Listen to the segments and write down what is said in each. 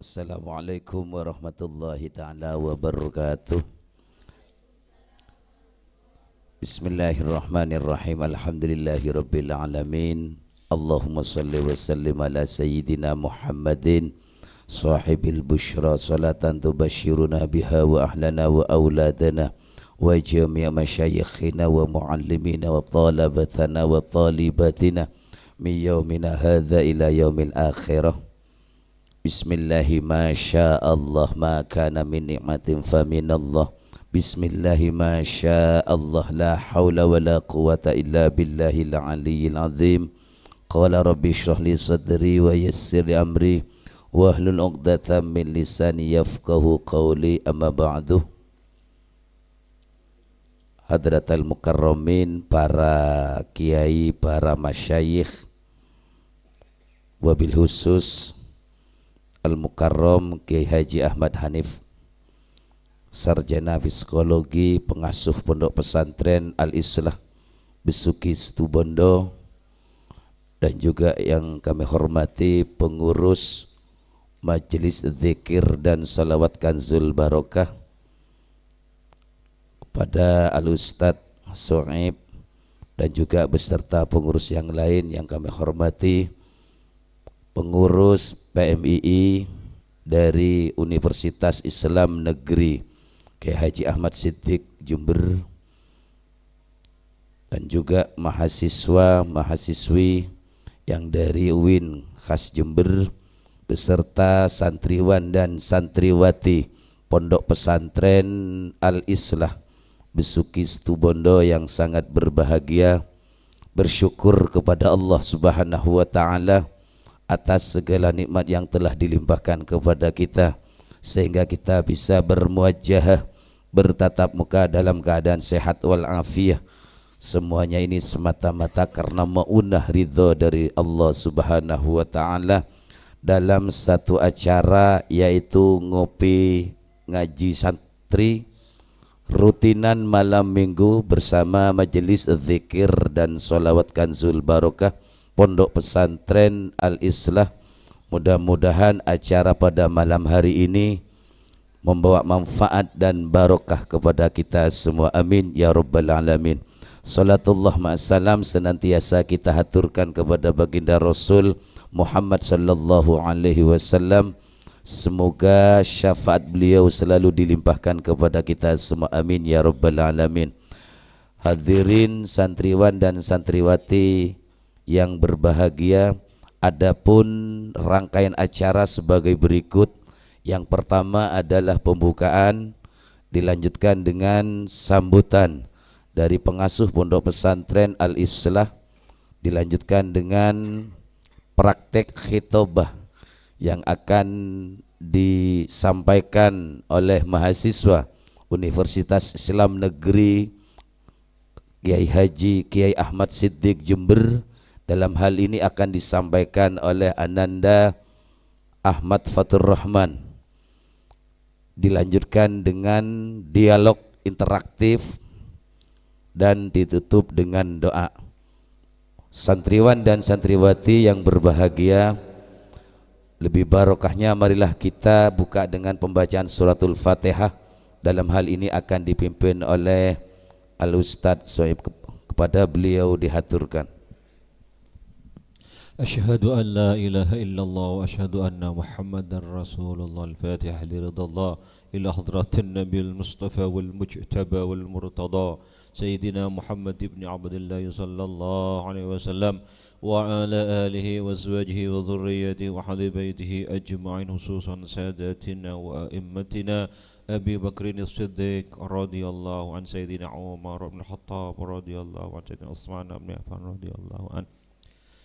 Assalamualaikum warahmatullahi ta'ala wabarakatuh. Bismillahirrahmanirrahim. Alhamdulillahi rabbil alamin. Allahumma salli wa sallim ala sayyidina Muhammadin sahibil bushra salatan tubashiruna biha wa ahlana wa auladana wa jami'a masyayikhina wa muallimina wa talabatana wa talibatina min yaumina hadha ila yaumil akhirah. Bismillahi ma sya'allah ma kana min ni'matin faminallah. Bismillahi ma sya'allah la hawla wa la quwata illa billahil aliyyil azim. Qala rabbi shrah li sadri wa yassir li amri wahlul 'uqdatam min lisani yafqahu qawli, amma ba'du. Hadratal mukarramin, para kiai, para masyayikh, wabil khusus Al-Mukarram Kiai Haji Ahmad Hanif, sarjana psikologi, pengasuh pondok pesantren Al-Islah Besuki Situbondo, dan juga yang kami hormati pengurus Majelis Zikir dan Salawat Kanzul Barokah, kepada Al-Ustadz So'ib dan juga beserta pengurus yang lain yang kami hormati, pengurus PMII dari Universitas Islam Negeri Kiai Haji Ahmad Siddiq Jember, dan juga mahasiswa-mahasiswi yang dari UIN khas Jember, beserta santriwan dan santriwati Pondok Pesantren Al-Islah Besuki Situbondo yang sangat berbahagia, bersyukur kepada Allah Subhanahu wa Ta'ala atas segala nikmat yang telah dilimpahkan kepada kita, sehingga kita bisa bermuajahah, bertatap muka dalam keadaan sehat walafiat. Semuanya ini semata-mata karena maunah ridho dari Allah Subhanahu wa Ta'ala dalam satu acara, yaitu ngopi ngaji santri rutinan malam minggu bersama Majelis Zikir dan Sholawat Kanzul Barokah Pondok Pesantren Al-Islah. Mudah-mudahan acara pada malam hari ini membawa manfaat dan barokah kepada kita semua, amin ya rabbal alamin. Salatullah ma'assalam senantiasa kita haturkan kepada baginda Rasul Muhammad sallallahu alaihi wasallam. Semoga syafaat beliau selalu dilimpahkan kepada kita semua, amin ya rabbal alamin. Hadirin santriwan dan santriwati yang berbahagia, adapun rangkaian acara sebagai berikut. Yang pertama adalah pembukaan, dilanjutkan dengan sambutan dari pengasuh Pondok Pesantren Al-Islah, dilanjutkan dengan praktek khitobah yang akan disampaikan oleh mahasiswa Universitas Islam Negeri Kiai Haji Kiai Ahmad Siddiq Jember. Dalam hal ini akan disampaikan oleh Ananda Ahmad Fatur Rahman. Dilanjutkan dengan dialog interaktif dan ditutup dengan doa. Santriwan dan santriwati yang berbahagia, lebih barokahnya marilah kita buka dengan pembacaan suratul Fatihah. Dalam hal ini akan dipimpin oleh Al-Ustadz Soib, kepada beliau dihaturkan. أشهد أن لا إله إلا الله وأشهد أن محمد رسول الله. الفاتحة لرضا الله إلى حضرة النبي المصطفى والمجتبى والمرتضى سيدنا محمد بن عبد الله صلى الله عليه وسلم وعلى آله وأزواجه وذريته وأهل بيته أجمعين، خصوصا ساداتنا وأئمتنا أبي بكر الصديق رضي الله عن سيدنا عمر بن الخطاب رضي الله عن سيدنا عثمان بن عفان رضي الله عنه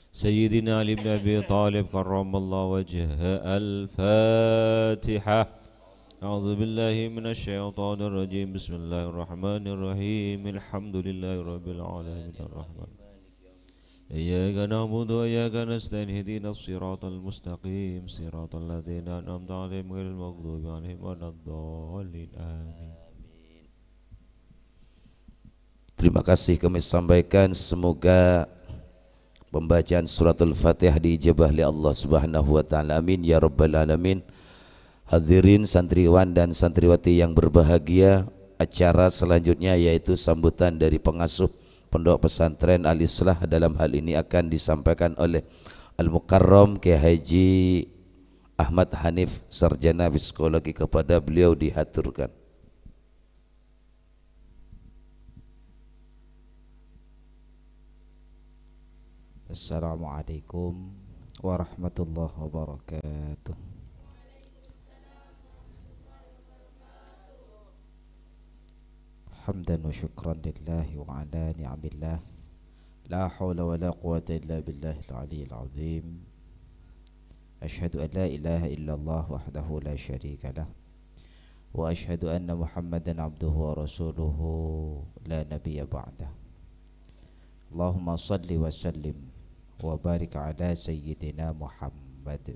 سيدنا علي بن أبي طالب كرم الله وجهه. الفاتحة. أعوذ بالله من الشيطان الرجيم. بسم الله الرحمن الرحيم. الحمد لله رب العالمين الرحمن إياك نعبد وإياك نستعين اهدنا الصراط المستقيم صراط الذين أنعمت عليهم غير المغضوب عليهم ولا الضالين آمين. Terima kasih kami sampaikan, semoga pembacaan suratul Fatihah diijabah oleh Allah Subhanahu wa Ta'ala, amin ya rabbal alamin. Hadirin santriwan dan santriwati yang berbahagia, acara selanjutnya yaitu sambutan dari pengasuh Pondok Pesantren Al-Islah. Dalam hal ini akan disampaikan oleh Al-Mukarram Kiai Haji Ahmad Hanif, sarjana psikologi. Kepada beliau dihaturkan. Assalamualaikum warahmatullahi wabarakatuh. Hamdan wa syukran lillahi wa ala ni'amillah. La hawla wa la quwata illa billahil aliyyil azim. Ashhadu an la ilaha illallah wahdahu la syarika lah. Wa ashhadu anna Muhammadan abduhu wa rasuluhu la nabiyya ba'dah. Allahumma salli wa sallim wa barik ala sayyidina Muhammad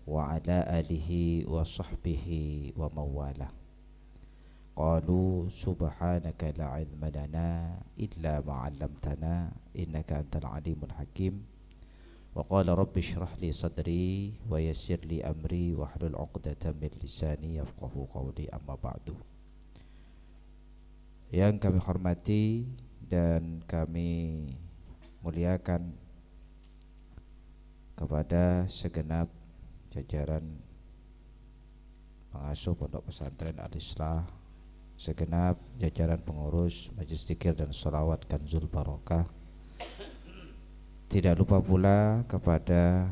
wa ala alihi wa sahbihi wa mawalah. Qalu subhanaka la ilma lana illa ma 'allamtana innaka antal alimul hakim. Wa qala rabbi shrah li sadri wa yassir li amri wa hlul 'uqdatam min lisani yafqahu qawli, amma ba'du. Yang kami hormati dan kami muliakan kepada segenap jajaran pengasuh Pondok Pesantren Al-Islah, segenap jajaran pengurus Majelis Zikir dan Sholawat Kanzul Barokah, tidak lupa pula kepada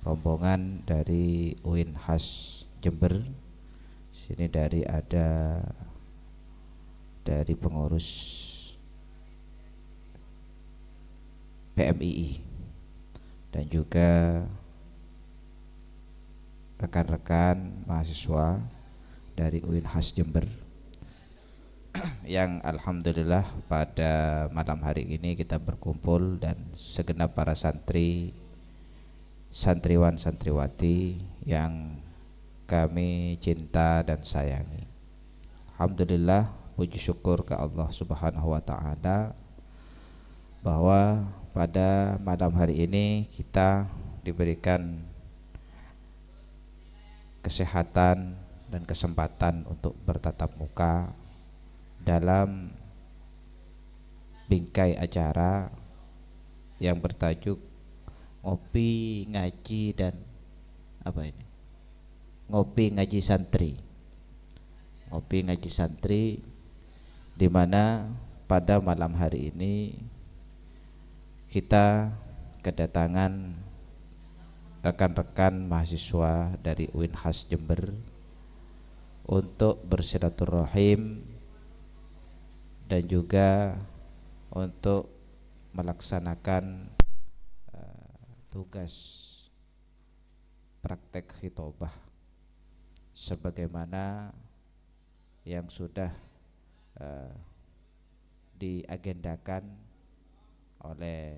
rombongan dari UIN Khas Jember. Sini dari pengurus PMII dan juga rekan-rekan mahasiswa dari UIN Khas Jember yang alhamdulillah pada malam hari ini kita berkumpul dan segenap para santri, santriwan, santriwati yang kami cinta dan sayangi. Alhamdulillah, puji syukur ke Allah Subhanahu wa taala bahwa pada malam hari ini kita diberikan kesehatan dan kesempatan untuk bertatap muka dalam bingkai acara yang bertajuk ngopi ngaji dan ngopi ngaji santri. Ngopi ngaji santri, di mana pada malam hari ini kita kedatangan rekan-rekan mahasiswa dari UIN Khas Jember untuk bersilaturahim dan juga untuk melaksanakan tugas praktek khitobah sebagaimana yang sudah diagendakan oleh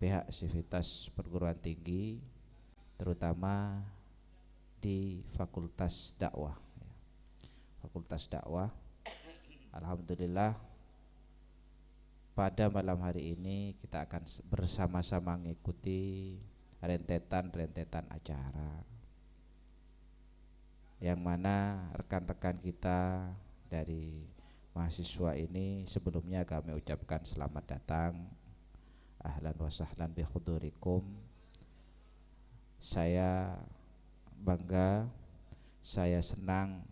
pihak Sivitas Perguruan Tinggi, terutama di Fakultas Dakwah. Fakultas Dakwah, alhamdulillah pada malam hari ini kita akan bersama-sama mengikuti rentetan acara yang mana rekan-rekan kita dari mahasiswa ini sebelumnya kami ucapkan selamat datang, ahlan wa sahlan bi hudurikum. Saya bangga, saya senang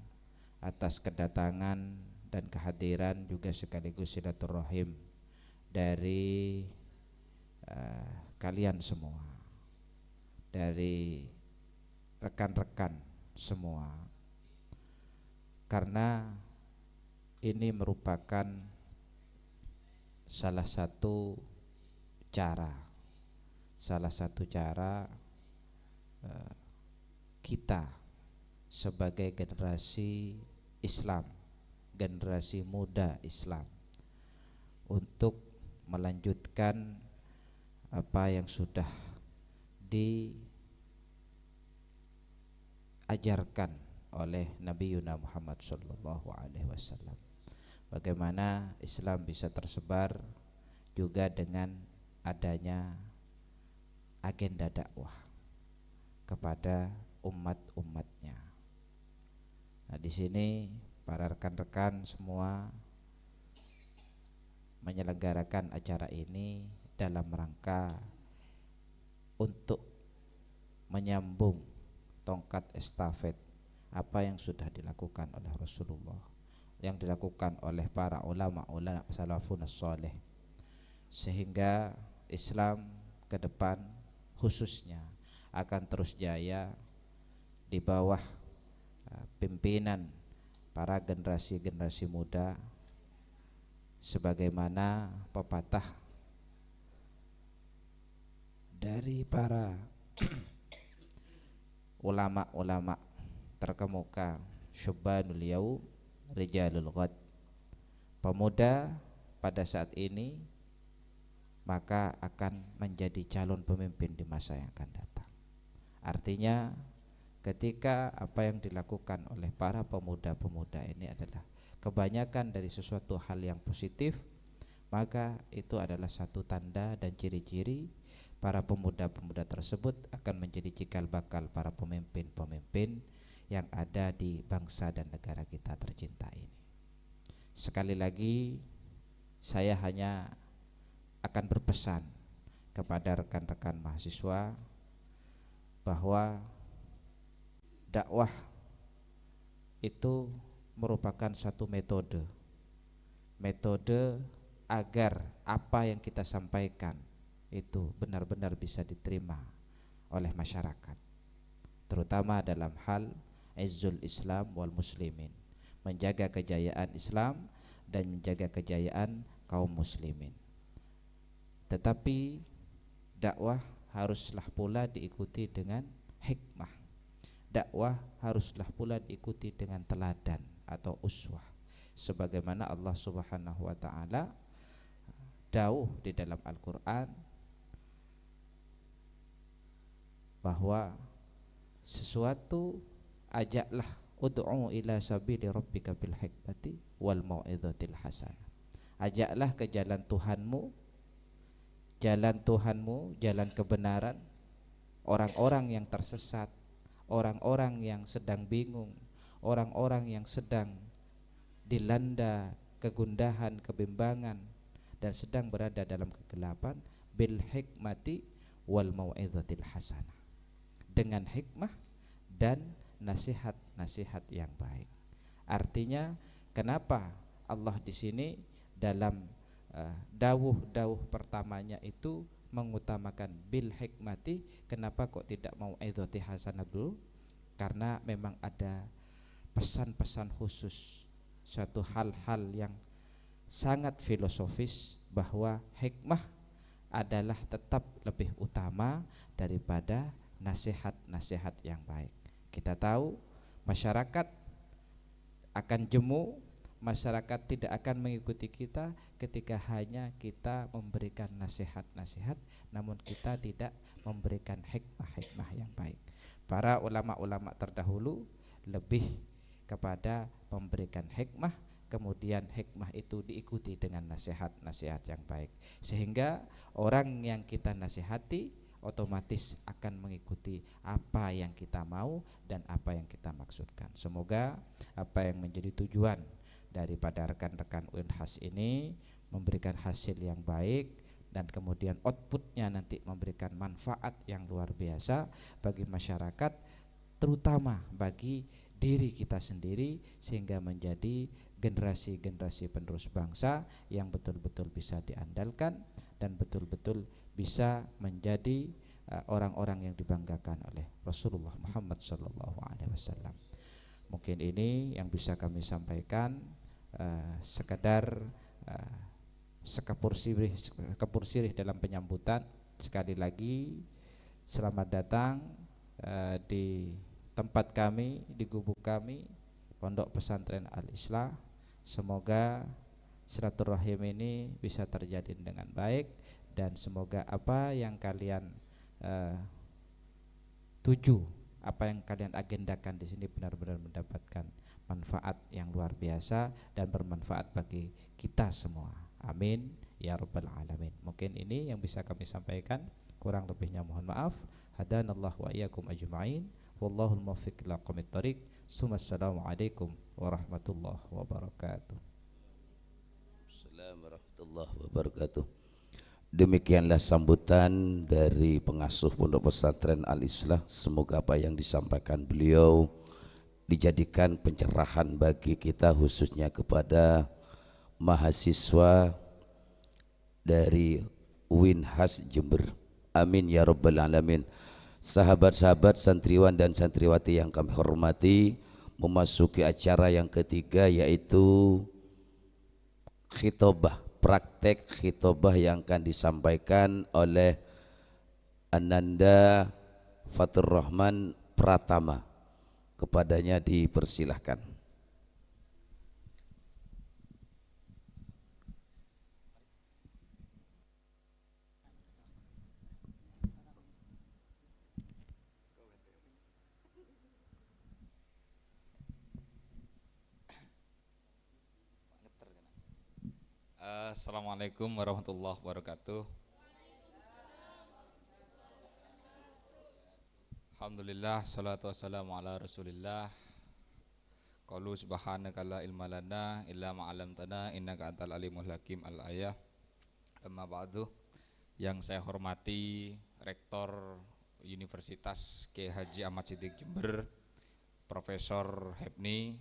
atas kedatangan dan kehadiran juga sekaligus silaturahim dari kalian semua, dari rekan-rekan semua, karena ini merupakan salah satu cara kita sebagai generasi Islam, generasi muda Islam, untuk melanjutkan apa yang sudah diajarkan oleh Nabi Yuna Muhammad sallallahu alaihi wasallam. Bagaimana Islam bisa tersebar juga dengan adanya agenda dakwah kepada umat-umatnya. Nah, di sini para rekan-rekan semua menyelenggarakan acara ini dalam rangka untuk menyambung tongkat estafet apa yang sudah dilakukan oleh Rasulullah, yang dilakukan oleh para ulama salafun saleh, sehingga Islam ke depan khususnya akan terus jaya di bawah pimpinan para generasi-generasi muda, sebagaimana pepatah dari para ulama-ulama terkemuka, syubbanul yaum rijalul ghad, pemuda pada saat ini maka akan menjadi calon pemimpin di masa yang akan datang. Artinya ketika apa yang dilakukan oleh para pemuda-pemuda ini adalah kebanyakan dari sesuatu hal yang positif, maka itu adalah satu tanda dan ciri-ciri para pemuda-pemuda tersebut akan menjadi cikal bakal para pemimpin-pemimpin yang ada di bangsa dan negara kita tercinta ini. Sekali lagi saya hanya akan berpesan kepada rekan-rekan mahasiswa bahwa dakwah itu merupakan satu metode agar apa yang kita sampaikan itu benar-benar bisa diterima oleh masyarakat, terutama dalam hal izzul Islam wal muslimin, menjaga kejayaan Islam dan menjaga kejayaan kaum muslimin. Tetapi dakwah haruslah pula diikuti dengan hikmah. Dakwah haruslah pula diikuti dengan teladan atau uswah, sebagaimana Allah Subhanahu wa taala dawuh di dalam Al-Qur'an bahwa sesuatu ajaklah ud'u ila sabili rabbika bil hikmati wal mau'izatil hasanah. Ajaklah ke jalan Tuhanmu, jalan kebenaran. Orang-orang yang tersesat, orang-orang yang sedang bingung, orang-orang yang sedang dilanda kegundahan, kebimbangan dan sedang berada dalam kegelapan, bil hikmati wal mau'izatil hasanah, dengan hikmah dan nasihat-nasihat yang baik. Artinya kenapa Allah di sini dalam dawuh pertamanya itu mengutamakan bil hikmati, kenapa kok tidak mau'izati hasanah dulu? Karena memang ada pesan-pesan khusus, suatu hal-hal yang sangat filosofis, bahwa hikmah adalah tetap lebih utama daripada nasihat-nasihat yang baik. Kita tahu masyarakat akan jemu, masyarakat tidak akan mengikuti kita ketika hanya kita memberikan nasihat-nasihat namun kita tidak memberikan hikmah-hikmah yang baik. Para ulama-ulama terdahulu lebih kepada memberikan hikmah, kemudian hikmah itu diikuti dengan nasihat-nasihat yang baik, sehingga orang yang kita nasihati otomatis akan mengikuti apa yang kita mau dan apa yang kita maksudkan. Semoga apa yang menjadi tujuan daripada rekan-rekan Unhas ini memberikan hasil yang baik, dan kemudian outputnya nanti memberikan manfaat yang luar biasa bagi masyarakat, terutama bagi diri kita sendiri, sehingga menjadi generasi-generasi penerus bangsa yang betul-betul bisa diandalkan dan betul-betul bisa menjadi orang-orang yang dibanggakan oleh Rasulullah Muhammad SAW. Mungkin ini yang bisa kami sampaikan, sekadar sekapur sirih dalam penyambutan. Sekali lagi selamat datang di tempat kami, di gubuk kami, Pondok Pesantren Al-Islah. Semoga silaturahim ini bisa terjadi dengan baik, dan semoga apa yang kalian tuju, apa yang kalian agendakan di sini benar-benar mendapatkan manfaat yang luar biasa dan bermanfaat bagi kita semua. Amin ya rabbal alamin. Mungkin ini yang bisa kami sampaikan, kurang lebihnya mohon maaf. Hadanallahu wa iyyakum ajma'in. wallahul muwaffiq ila aqwamit thariq. Assalamualaikum warahmatullahi wabarakatuh. Assalamualaikum warahmatullahi wabarakatuh. Demikianlah sambutan dari pengasuh Pondok Pesantren Al-Islah. Semoga apa yang disampaikan beliau dijadikan pencerahan bagi kita, khususnya kepada mahasiswa dari UIN Khas Jember. Amin ya rabbal alamin. Sahabat-sahabat santriwan dan santriwati yang kami hormati, memasuki acara yang ketiga, yaitu khitobah, praktek khitobah yang akan disampaikan oleh Ananda Fatur Rahman Pratama. Kepadanya dipersilahkan. Assalamualaikum warahmatullahi wabarakatuh. Alhamdulillah, salatu wassalamu ala rasulillah. Qalu subhanaka la ilma lana illa ma 'allamtana innaka antal alimul hakim. Al-ayah. Amma ba'du. Yang saya hormati Rektor Universitas Kiai Haji Ahmad Siddiq Jember, Profesor Hebni,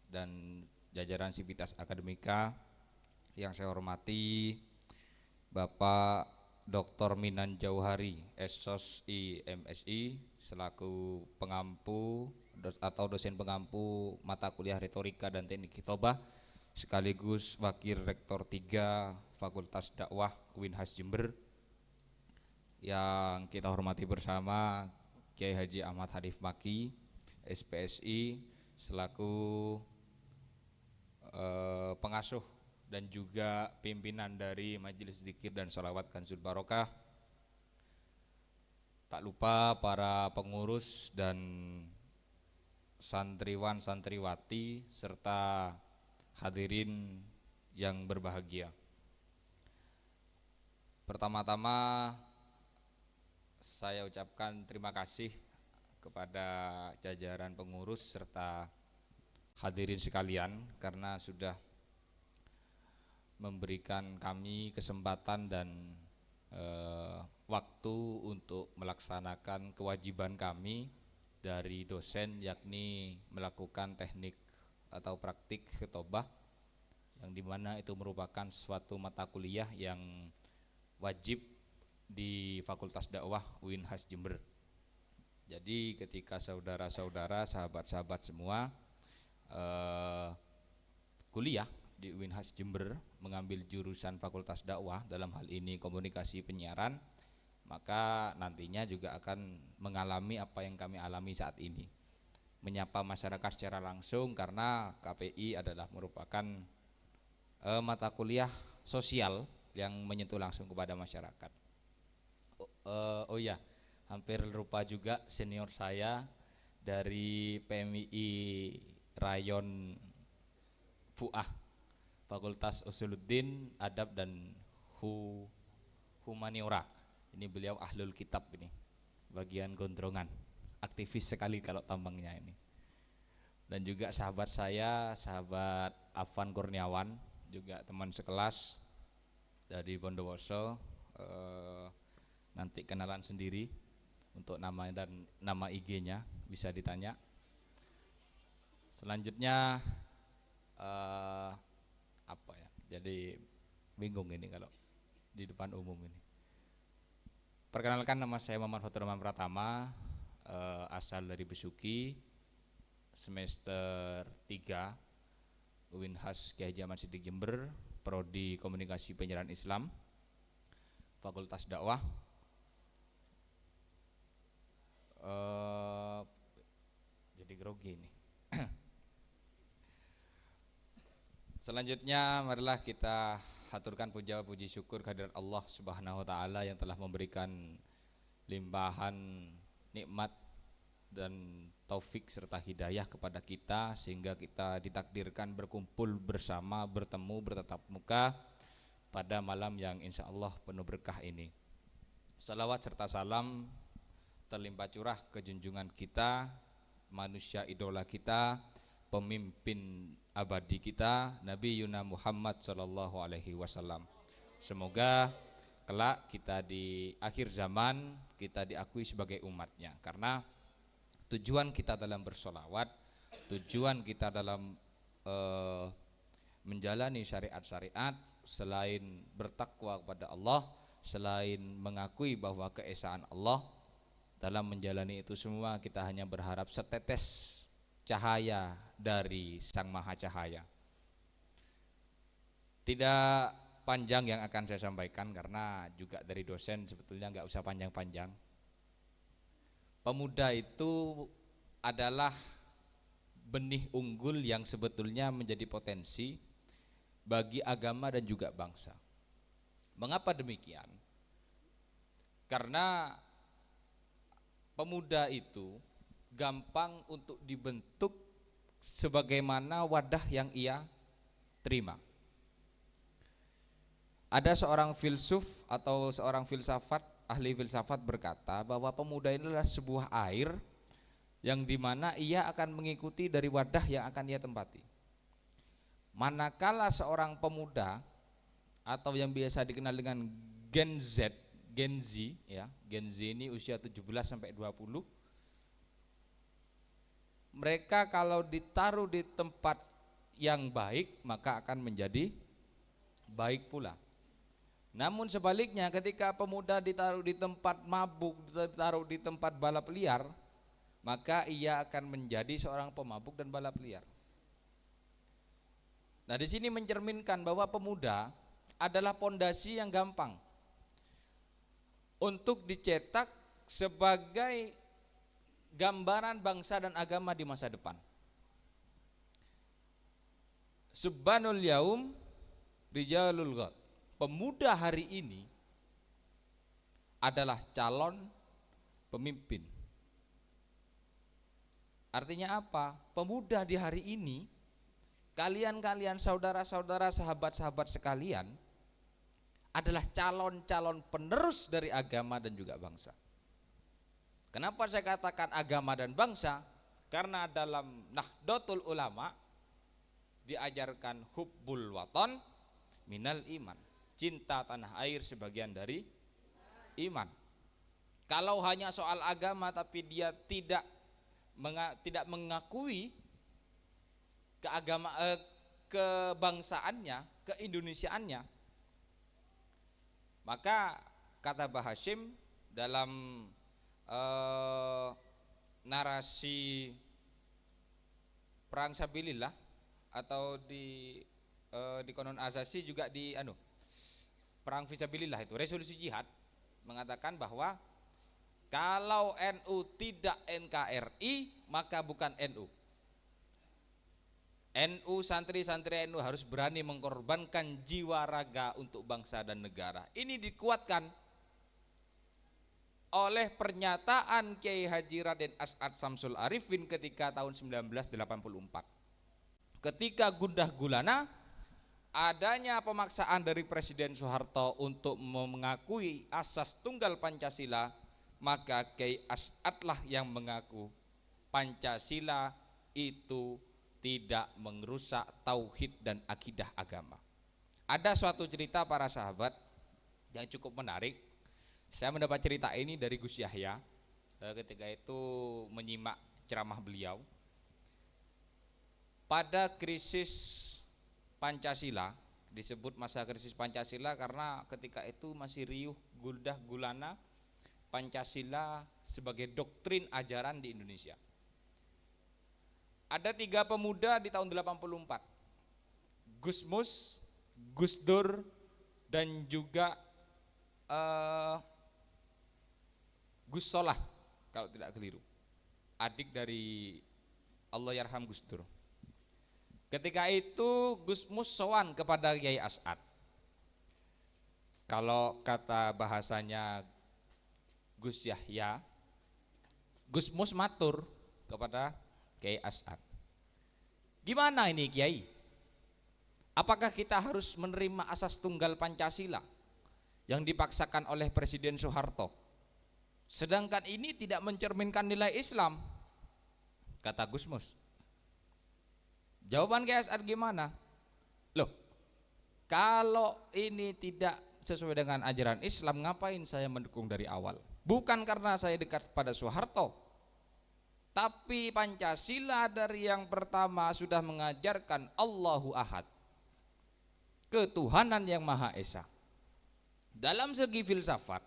dan jajaran Sivitas Akademika. Yang saya hormati Bapak Dr. Minan Jauhari, Esos IMSI, selaku pengampu atau dosen pengampu mata kuliah retorika dan teknik khitobah, sekaligus Wakil Rektor 3 Fakultas Dakwah UIN Khas Jember. Yang kita hormati bersama Kiai Haji Ahmad Hanif Maki, SPSI, selaku pengasuh dan juga pimpinan dari Majelis Zikir dan Sholawat Kanzul Barokah. Tak lupa para pengurus dan santriwan santriwati serta hadirin yang berbahagia. Pertama-tama saya ucapkan terima kasih kepada jajaran pengurus serta hadirin sekalian karena sudah memberikan kami kesempatan dan waktu untuk melaksanakan kewajiban kami dari dosen, yakni melakukan teknik atau praktik khitobah, yang dimana itu merupakan suatu mata kuliah yang wajib di Fakultas Dakwah UIN Khas Jember. Jadi ketika saudara-saudara, sahabat-sahabat semua kuliah di UIN Khas Jember mengambil jurusan Fakultas Dakwah, dalam hal ini komunikasi penyiaran, maka nantinya juga akan mengalami apa yang kami alami saat ini, menyapa masyarakat secara langsung, karena KPI adalah merupakan mata kuliah sosial yang menyentuh langsung kepada masyarakat. Oh ya, hampir lupa juga senior saya dari PMI Rayon Fu'ah, Fakultas Usuluddin, Adab dan Humaniora. Ini beliau ahlul kitab ini, bagian gondrongan, aktivis sekali kalau tambangnya ini. Dan juga sahabat saya, sahabat Afan Kurniawan, juga teman sekelas dari Bondowoso. Nanti kenalan sendiri untuk nama dan nama IG-nya bisa ditanya. Selanjutnya apa ya? Jadi bingung ini kalau di depan umum ini. Perkenalkan, nama saya Muhammad Fatur Rahman Pratama, asal dari Besuki, semester 3 UIN Khas Kiai Haji Ahmad Siddiq Jember, prodi Komunikasi Penyiaran Islam, Fakultas Dakwah. Jadi grogi ini. Selanjutnya marilah kita haturkan puja puji syukur kehadirat Allah Subhanahu wa taala yang telah memberikan limpahan nikmat dan taufik serta hidayah kepada kita, sehingga kita ditakdirkan berkumpul bersama, bertemu, bertatap muka pada malam yang insya Allah penuh berkah ini. Salawat serta salam terlimpah curah ke junjungan kita manusia idola kita, pemimpin abadi kita, Nabi Yuna Muhammad sallallahu alaihi wasallam. Semoga kelak kita di akhir zaman kita diakui sebagai umatnya, karena tujuan kita dalam bersolawat, tujuan kita dalam menjalani syariat-syariat, selain bertakwa kepada Allah, selain mengakui bahwa keesaan Allah, dalam menjalani itu semua kita hanya berharap setetes cahaya dari Sang Maha Cahaya. Tidak panjang yang akan saya sampaikan karena juga dari dosen sebetulnya nggak usah panjang-panjang. Pemuda itu adalah benih unggul yang sebetulnya menjadi potensi bagi agama dan juga bangsa. Mengapa demikian? Karena pemuda itu gampang untuk dibentuk sebagaimana wadah yang ia terima. Ada seorang filsuf atau seorang filsafat, ahli filsafat berkata bahwa pemuda ini adalah sebuah air yang dimana ia akan mengikuti dari wadah yang akan ia tempati. Manakala seorang pemuda atau yang biasa dikenal dengan Gen Z ya, Gen Z ini usia 17 sampai 20, mereka kalau ditaruh di tempat yang baik maka akan menjadi baik pula. Namun sebaliknya ketika pemuda ditaruh di tempat mabuk, ditaruh di tempat balap liar, maka ia akan menjadi seorang pemabuk dan balap liar. Nah, di sini mencerminkan bahwa pemuda adalah pondasi yang gampang untuk dicetak sebagai gambaran bangsa dan agama di masa depan. Subbanul yaum rijalul ghad. Pemuda hari ini adalah calon pemimpin. Artinya apa? Pemuda di hari ini, kalian saudara-saudara, sahabat-sahabat sekalian, adalah calon-calon penerus dari agama dan juga bangsa. Kenapa saya katakan agama dan bangsa? Karena dalam Nahdlatul Ulama diajarkan hubbul waton minal iman, cinta tanah air sebagian dari iman. Kalau hanya soal agama tapi dia tidak mengakui kebangsaannya, keindonesiaannya, maka kata Mbah Hashim dalam narasi perang sabilillah atau di Konon Azasi juga di perang fisabilillah itu resolusi jihad mengatakan bahwa kalau NU tidak NKRI maka bukan NU. NU, santri-santri NU harus berani mengorbankan jiwa raga untuk bangsa dan negara. Ini dikuatkan oleh pernyataan Kiai Haji Raden As'ad Samsul Arifin ketika tahun 1984. Ketika gundah gulana adanya pemaksaan dari Presiden Soeharto untuk mengakui asas tunggal Pancasila, maka Kiai As'ad lah yang mengaku Pancasila itu tidak merusak tauhid dan akidah agama. Ada suatu cerita para sahabat yang cukup menarik. Saya mendapat cerita ini dari Gus Yahya ketika itu menyimak ceramah beliau. Pada krisis Pancasila, disebut masa krisis Pancasila karena ketika itu masih riuh gundah gulana Pancasila sebagai doktrin ajaran di Indonesia. Ada 3 pemuda di tahun 84, Gus Mus, Gus Dur, dan juga Gus Solah kalau tidak keliru, adik dari Allahyarham Gus Dur. Ketika itu Gus Mus sowan kepada Kiai As'ad. Kalau kata bahasanya Gus Yahya, Gus Mus matur kepada Kiai As'ad, gimana ini Kiai? Apakah kita harus menerima asas tunggal Pancasila yang dipaksakan oleh Presiden Soeharto? Sedangkan ini tidak mencerminkan nilai Islam. Kata Gusmus. Jawaban Kiai As'ad gimana? Loh, kalau ini tidak sesuai dengan ajaran Islam, ngapain saya mendukung dari awal? Bukan karena saya dekat pada Soeharto, tapi Pancasila dari yang pertama sudah mengajarkan Allahu Ahad, ketuhanan yang Maha Esa. Dalam segi filsafat,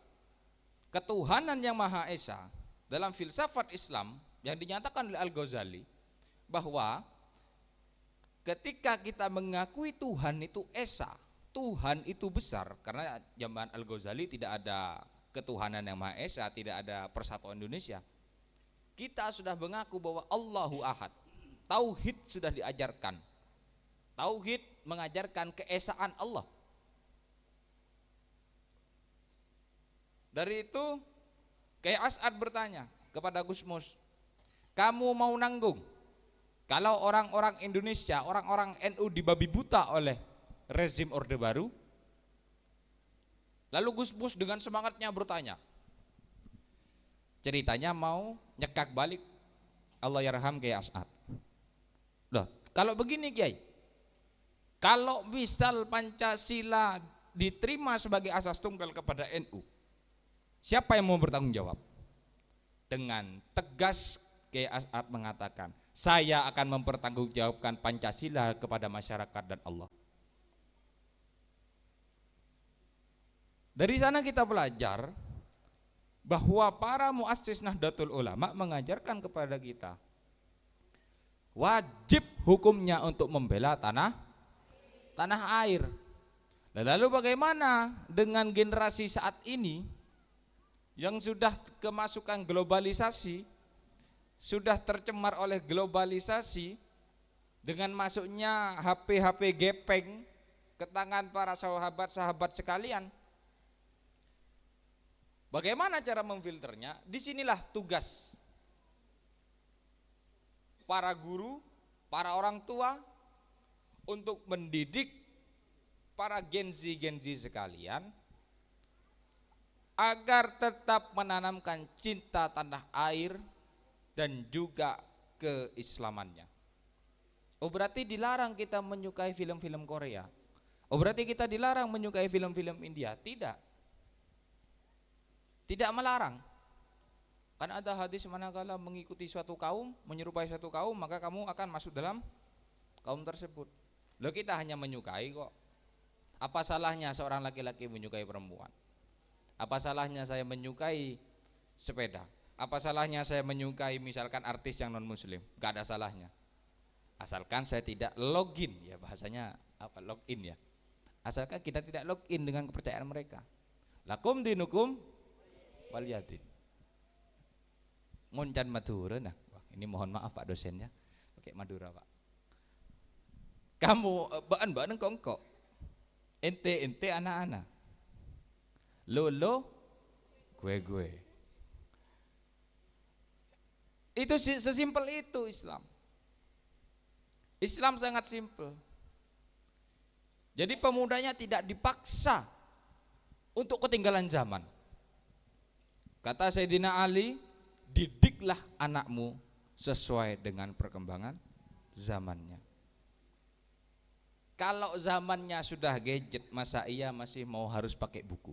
ketuhanan yang Maha Esa dalam filsafat Islam yang dinyatakan oleh Al-Ghazali, bahwa ketika kita mengakui Tuhan itu Esa, Tuhan itu besar, karena zaman Al-Ghazali tidak ada ketuhanan yang Maha Esa, tidak ada persatuan Indonesia. Kita sudah mengaku bahwa Allahu Ahad, tauhid sudah diajarkan. Tauhid mengajarkan keesaan Allah. Dari itu Kiai As'ad bertanya kepada Gusmus, kamu mau nanggung kalau orang-orang Indonesia, orang-orang NU dibabi buta oleh rezim Orde Baru? Lalu Gusmus dengan semangatnya bertanya, ceritanya mau nyekak balik Allah yarham Kiai As'ad. Loh, kalau begini Kiai, kalau misal Pancasila diterima sebagai asas tunggal kepada NU, siapa yang mau bertanggung jawab? Dengan tegas Kiai As'ad mengatakan, saya akan mempertanggungjawabkan Pancasila kepada masyarakat dan Allah. Dari sana kita belajar bahwa para muassis Nahdlatul Ulama mengajarkan kepada kita wajib hukumnya untuk membela tanah air. Lalu bagaimana dengan generasi saat ini yang sudah kemasukan globalisasi, sudah tercemar oleh globalisasi dengan masuknya HP-HP gepeng ke tangan para sahabat-sahabat sekalian? Bagaimana cara memfilternya? Disinilah tugas para guru, para orang tua untuk mendidik para Gen Z sekalian agar tetap menanamkan cinta tanah air dan juga keislamannya. Oh, berarti dilarang kita menyukai film-film Korea? Oh, berarti kita dilarang menyukai film-film India? Tidak melarang. Kan ada hadis, manakala mengikuti suatu kaum, menyerupai suatu kaum, maka kamu akan masuk dalam kaum tersebut. Loh, kita hanya menyukai kok. Apa salahnya seorang laki-laki menyukai perempuan? Apa salahnya saya menyukai sepeda? Apa salahnya saya menyukai misalkan artis yang non muslim? Gak ada salahnya. Asalkan saya tidak login, ya bahasanya apa, login ya. Asalkan kita tidak login dengan kepercayaan mereka. Lakum dinukum waliyadin. Nguncan Madura, nah ini mohon maaf Pak dosennya pakai Madura Pak. Kamu baan kongkok, ente anak-anak, lo gue. Itu sesimpel itu Islam. Islam sangat simpel. Jadi pemudanya tidak dipaksa untuk ketinggalan zaman. Kata Sayyidina Ali, didiklah anakmu sesuai dengan perkembangan zamannya. Kalau zamannya sudah gadget, masa iya masih mau harus pakai buku?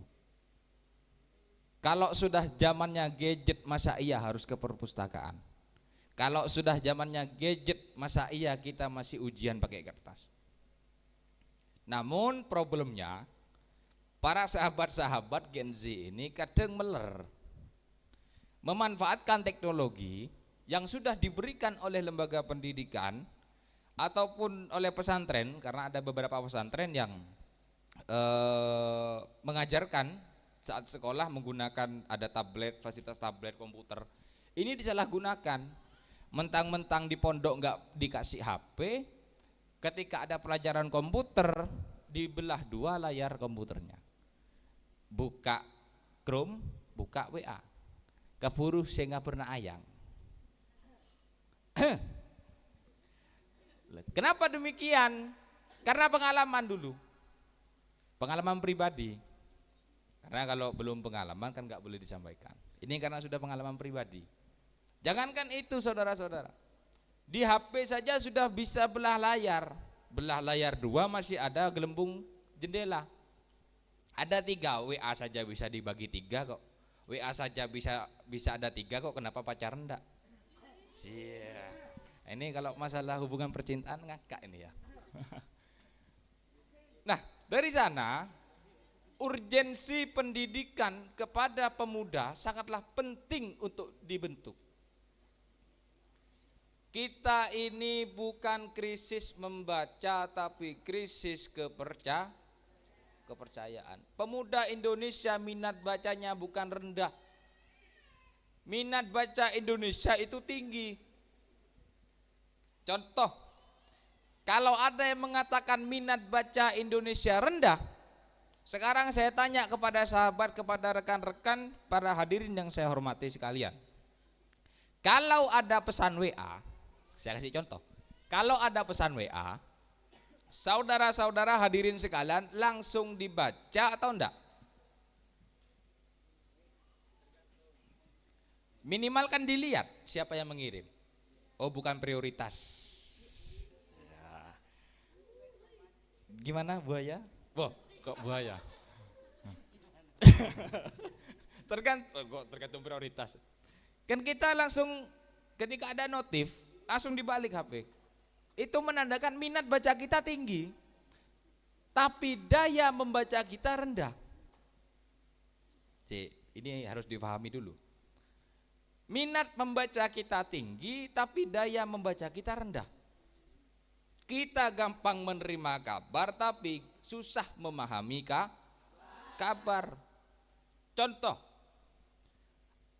Kalau sudah zamannya gadget, masa iya harus ke perpustakaan? Kalau sudah zamannya gadget, masa iya kita masih ujian pakai kertas? Namun problemnya, para sahabat-sahabat Gen Z ini kadang meler, memanfaatkan teknologi yang sudah diberikan oleh lembaga pendidikan ataupun oleh pesantren, karena ada beberapa pesantren yang mengajarkan saat sekolah menggunakan ada tablet, fasilitas tablet, komputer. Ini disalahgunakan. Mentang-mentang di pondok nggak dikasih HP, ketika ada pelajaran komputer dibelah dua layar komputernya. Buka Chrome, buka WA. Keburu sehingga pernah ayang. Kenapa demikian? Karena pengalaman dulu, pengalaman pribadi. Karena kalau belum pengalaman kan nggak boleh disampaikan. Ini karena sudah pengalaman pribadi. Jangankan itu saudara-saudara, Di HP saja sudah bisa belah layar. Belah layar 2 masih ada gelembung jendela. Ada 3, WA saja bisa dibagi 3 kok. WA saja bisa ada 3 kok, kenapa pacaran enggak? Iya. Ini kalau masalah hubungan percintaan ngakak ini ya. Nah, dari sana urgensi pendidikan kepada pemuda sangatlah penting untuk dibentuk. Kita ini bukan krisis membaca tapi krisis kepercayaan. Pemuda Indonesia minat bacanya bukan rendah. Minat baca Indonesia itu tinggi. Contoh, kalau ada yang mengatakan minat baca Indonesia rendah, sekarang saya tanya kepada sahabat, kepada rekan-rekan, para hadirin yang saya hormati sekalian. Kalau ada pesan WA, saya kasih contoh. Kalau ada pesan WA, saudara-saudara hadirin sekalian langsung dibaca atau enggak? Minimal kan dilihat siapa yang mengirim. Oh, bukan prioritas. Ya. Gimana buaya? Wah, kok buaya? Tergantung prioritas. Kan kita langsung ketika ada notif langsung dibalik HP. Itu menandakan minat baca kita tinggi, tapi daya membaca kita rendah. Ini harus dipahami dulu. Minat membaca kita tinggi, tapi daya membaca kita rendah. Kita gampang menerima kabar, tapi susah memahami kabar. Contoh,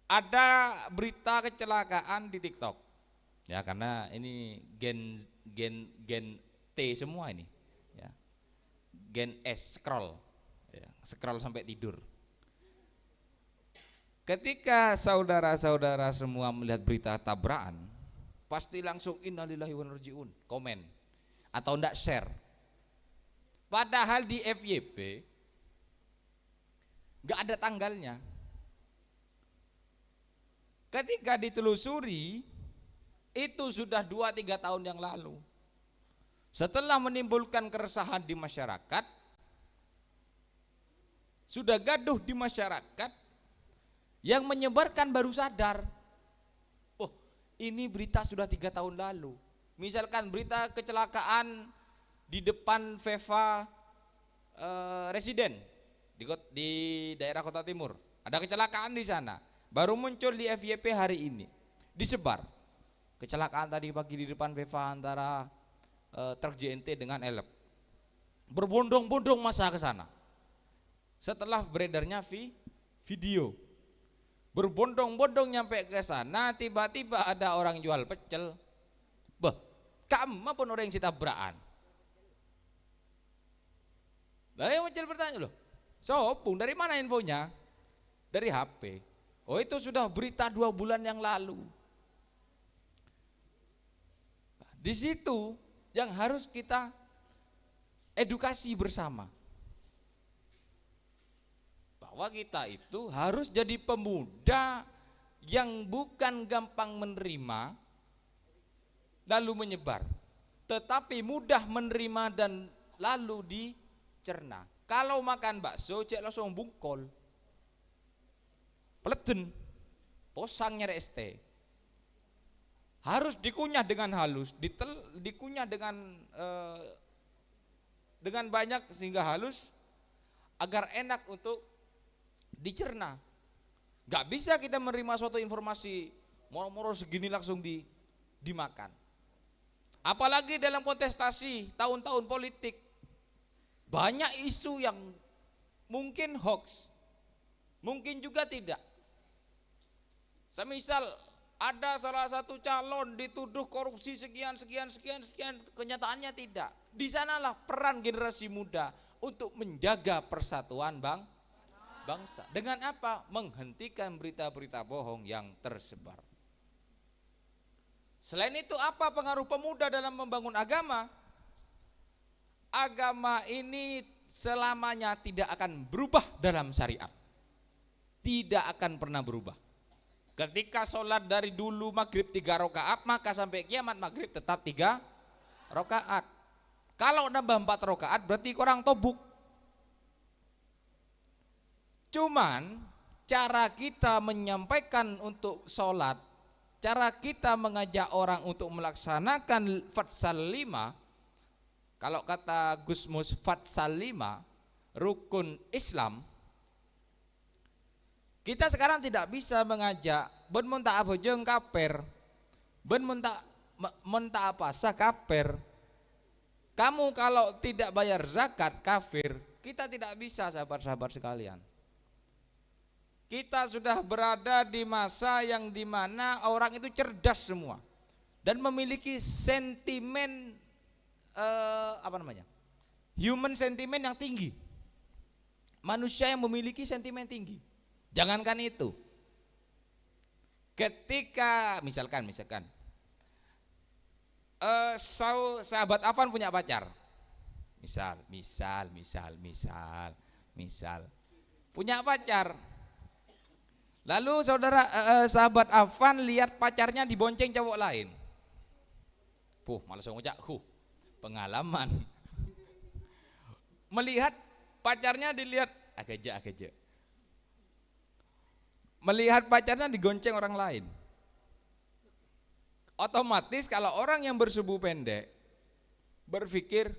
ada berita kecelakaan di TikTok. Ya, karena ini gen T semua ini, ya. Gen S scroll, ya, scroll sampai tidur. Ketika saudara-saudara semua melihat berita tabrakan, pasti langsung innalillahi wa inna ilaihi raji'un, komen atau enggak share. Padahal di FYP enggak ada tanggalnya. Ketika ditelusuri, itu sudah 2-3 tahun yang lalu. Setelah menimbulkan keresahan di masyarakat, sudah gaduh di masyarakat, yang menyebarkan baru sadar, oh ini berita sudah 3 tahun lalu. Misalkan berita kecelakaan di depan Veva Residen di daerah Kota Timur, ada kecelakaan di sana, baru muncul di FYP hari ini, disebar. Kecelakaan tadi pagi di depan Veva antara truk JNT dengan Elep. Berbondong-bondong masa ke sana. Setelah beredarnya video, berbondong-bondong nyampe ke sana, tiba-tiba ada orang jual pecel. Bah, kamu pun orang yang tabrakan. Lalu yang muncul bertanya, loh, Sopung dari mana infonya? Dari HP. Oh, itu sudah berita 2 bulan yang lalu. Di situ yang harus kita edukasi bersama, bahwa kita itu harus jadi pemuda yang bukan gampang menerima lalu menyebar, tetapi mudah menerima dan lalu dicerna. Kalau makan bakso cek langsung bungkol, peleden, posang nyari ST. Harus dikunyah dengan halus, dikunyah dengan banyak sehingga halus agar enak untuk dicerna. Gak bisa kita menerima suatu informasi moro-moro segini langsung dimakan. Apalagi dalam kontestasi tahun-tahun politik, banyak isu yang mungkin hoax, mungkin juga tidak. Semisal ada salah satu calon dituduh korupsi sekian, kenyataannya tidak. Di sanalah peran generasi muda untuk menjaga persatuan bangsa. Dengan apa? Menghentikan berita-berita bohong yang tersebar. Selain itu, apa pengaruh pemuda dalam membangun agama? Agama ini selamanya tidak akan berubah dalam syariat. Tidak akan pernah berubah. Ketika sholat dari dulu maghrib 3 rakaat, maka sampai kiamat maghrib tetap 3 rakaat. Kalau nambah 4 rakaat berarti kurang tobuk. Cuman cara kita menyampaikan untuk sholat, cara kita mengajak orang untuk melaksanakan fatsal 5, kalau kata Gusmus fatsal 5 rukun Islam, kita sekarang tidak bisa mengajak ben munta abojeng kafir, ben munta apa sah kafir. Kamu kalau tidak bayar zakat kafir. Kita tidak bisa, sahabat-sahabat sekalian. Kita sudah berada di masa yang dimana orang itu cerdas semua dan memiliki sentimen human sentiment yang tinggi. Manusia yang memiliki sentimen tinggi. Jangankan itu, ketika misalkan sahabat Afan punya pacar, misal punya pacar, lalu sahabat Afan lihat pacarnya dibonceng cowok lain, malah saya ngucap, pengalaman, melihat pacarnya dilihat agak melihat pacarnya digonceng orang lain. Otomatis kalau orang yang bersubu pendek berpikir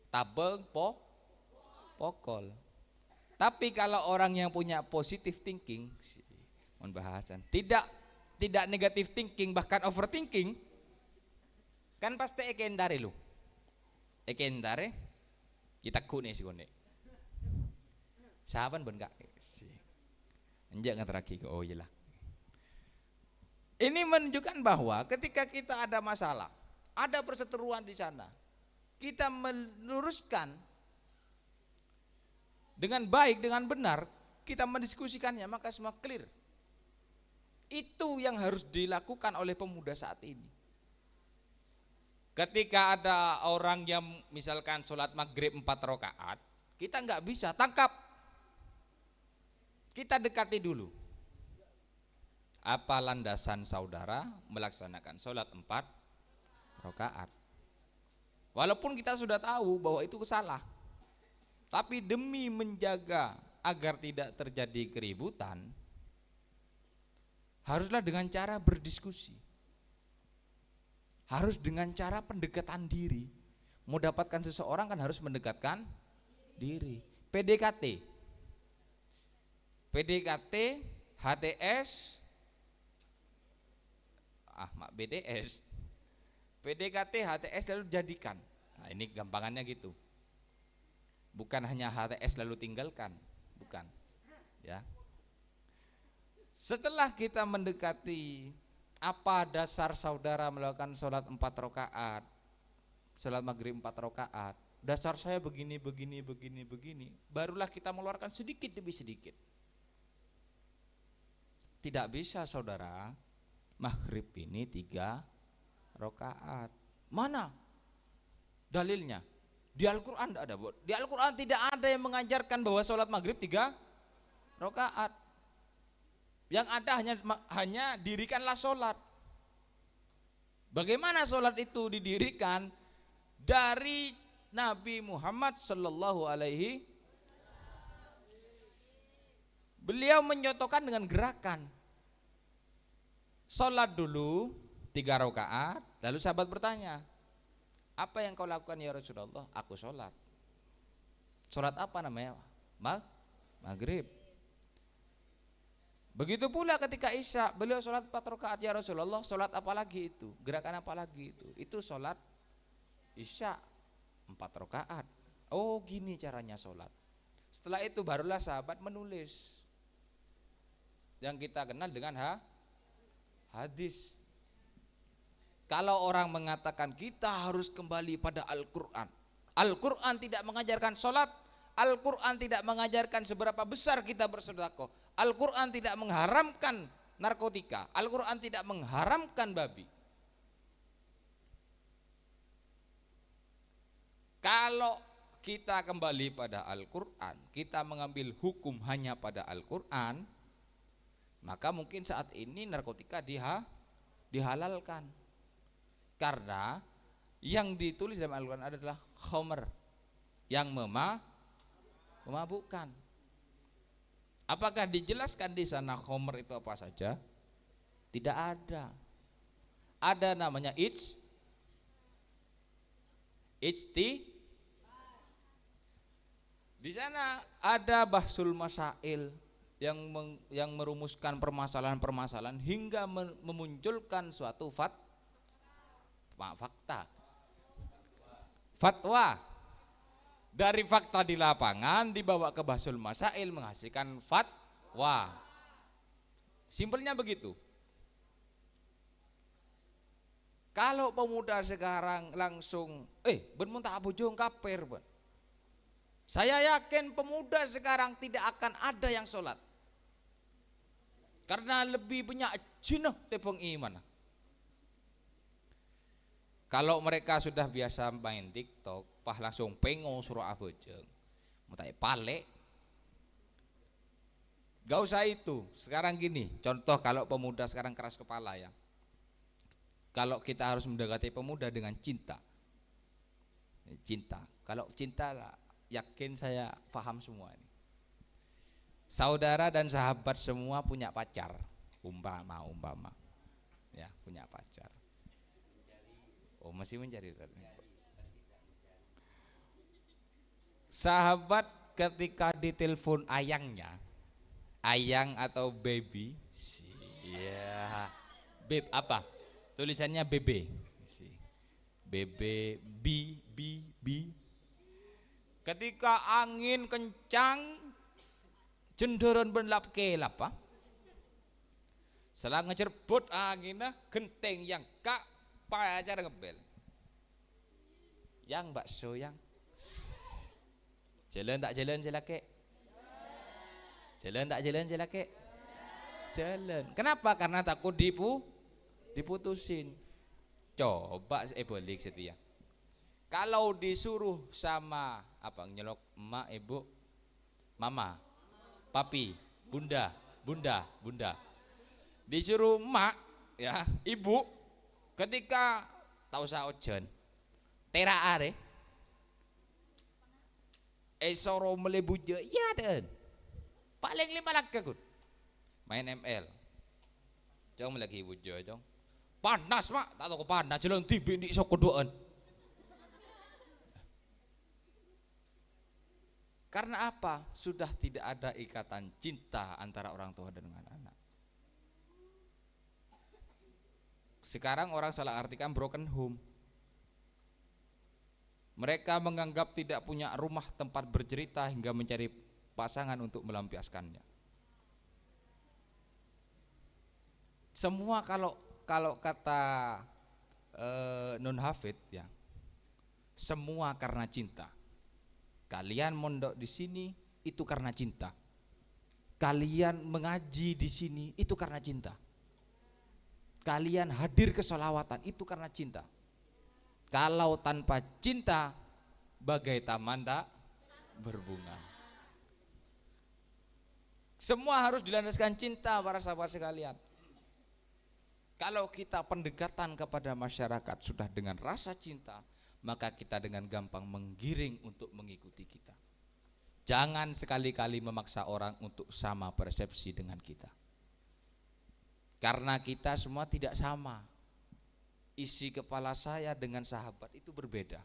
tabeng pokol. Tapi kalau orang yang punya positive thinking, mohon bahasan, tidak negative thinking, bahkan overthinking, kan pasti ekendare lu. Ekendare kita kune sih kune. Sahabat ben gak sih. Enjak ngeteraki ke iyalah. Ini menunjukkan bahwa ketika kita ada masalah, ada perseteruan di sana, kita meluruskan dengan baik, dengan benar, kita mendiskusikannya, maka semua clear. Itu yang harus dilakukan oleh pemuda saat ini. Ketika ada orang yang misalkan sholat maghrib 4 rakaat, kita nggak bisa tangkap. Kita dekati dulu. Apa landasan saudara melaksanakan sholat 4 rakaat? Walaupun kita sudah tahu bahwa itu salah, tapi demi menjaga agar tidak terjadi keributan, haruslah dengan cara berdiskusi, harus dengan cara pendekatan diri. Mau dapatkan seseorang kan harus mendekatkan diri. PDKT, HTS, BDS, PDKT, HTS lalu jadikan. Nah, ini gampangannya gitu. Bukan hanya HTS lalu tinggalkan, bukan. Ya. Setelah kita mendekati apa dasar saudara melakukan sholat 4 rakaat, sholat maghrib 4 rakaat, dasar saya begini, barulah kita mengeluarkan sedikit demi sedikit. Tidak bisa saudara, maghrib ini 3 rakaat. Mana dalilnya? Di Al-Quran tidak ada. Di Al-Quran tidak ada yang mengajarkan bahwa sholat maghrib 3 rakaat. Yang ada hanya dirikanlah sholat. Bagaimana sholat itu didirikan? Dari Nabi Muhammad Sallallahu Alaihi, beliau menyontohkan dengan gerakan. Sholat dulu 3 rakaat, lalu sahabat bertanya, apa yang kau lakukan ya Rasulullah? Aku sholat. Sholat apa namanya? Maghrib. Begitu pula ketika Isya, beliau sholat 4 rakaat ya Rasulullah. Sholat apa lagi itu? Gerakan apa lagi itu? Itu sholat Isya 4 rakaat. Oh gini caranya sholat. Setelah itu barulah sahabat menulis yang kita kenal dengan hadis. Kalau orang mengatakan kita harus kembali pada Al-Quran, Al-Quran tidak mengajarkan sholat, Al-Quran tidak mengajarkan seberapa besar kita bersedekah, Al-Quran tidak mengharamkan narkotika, Al-Quran tidak mengharamkan babi. Kalau kita kembali pada Al-Quran, kita mengambil hukum hanya pada Al-Quran, Maka mungkin saat ini narkotika dihalalkan karena yang ditulis dalam Al-Quran adalah khamr, yang memabukkan. Apakah dijelaskan di sana khamr itu apa saja? Tidak ada. Ada namanya di sana ada bahsul masail yang merumuskan permasalahan-permasalahan hingga memunculkan suatu fatwa. Dari fakta di lapangan dibawa ke bahsul masail menghasilkan fatwa. Simpelnya begitu. Kalau pemuda sekarang langsung bermuntah bojong kafir, saya yakin pemuda sekarang tidak akan ada yang sholat karena lebih banyak jinah tepung iman. Kalau mereka sudah biasa main TikTok, langsung pengo suruh abojeng, mutai pale. Gak usah itu. Sekarang gini, contoh kalau pemuda sekarang keras kepala ya. Kalau kita harus mendekati pemuda dengan cinta. Kalau cinta yakin saya paham semua ini. Saudara dan sahabat semua punya pacar, umpama, ya punya pacar. Oh masih mencari. Sahabat ketika ditelepon ayangnya, ayang atau baby, ya, beb apa? Tulisannya BB, BB, B. Ketika angin kencang, cenderung berlap kelapa. Setelah ngecerbut anginnya, genteng yang kak pacar ngebel. Yang bakso yang jalan tak jalan jelake. Jalan tak jalan jelake. Jalan. Kenapa? Karena takut diputusin. Coba balik setia. Kalau disuruh sama nyelok emak, ibu, mama, papi, bunda, disuruh emak ya, ibu, ketika tahu saojan, tera are, soro melebuja, ya den, paling 5 lagi main ML, jong lagi bujo jong, panas mak, tak tahu panas, jalan tibi di sok keduaan. Karena apa? Sudah tidak ada ikatan cinta antara orang tua dengan anak. Sekarang orang salah artikan broken home. Mereka menganggap tidak punya rumah tempat bercerita hingga mencari pasangan untuk melampiaskannya. Semua kalau kata Nun Hafid ya, semua karena cinta. Kalian mondok di sini itu karena cinta. Kalian mengaji di sini itu karena cinta. Kalian hadir ke sholawatan itu karena cinta. Kalau tanpa cinta, bagai taman tak berbunga. Semua harus dilandaskan cinta para sahabat sekalian. Kalau kita pendekatan kepada masyarakat sudah dengan rasa cinta, maka kita dengan gampang menggiring untuk mengikuti kita. Jangan sekali-kali memaksa orang untuk sama persepsi dengan kita. Karena kita semua tidak sama. Isi kepala saya dengan sahabat itu berbeda.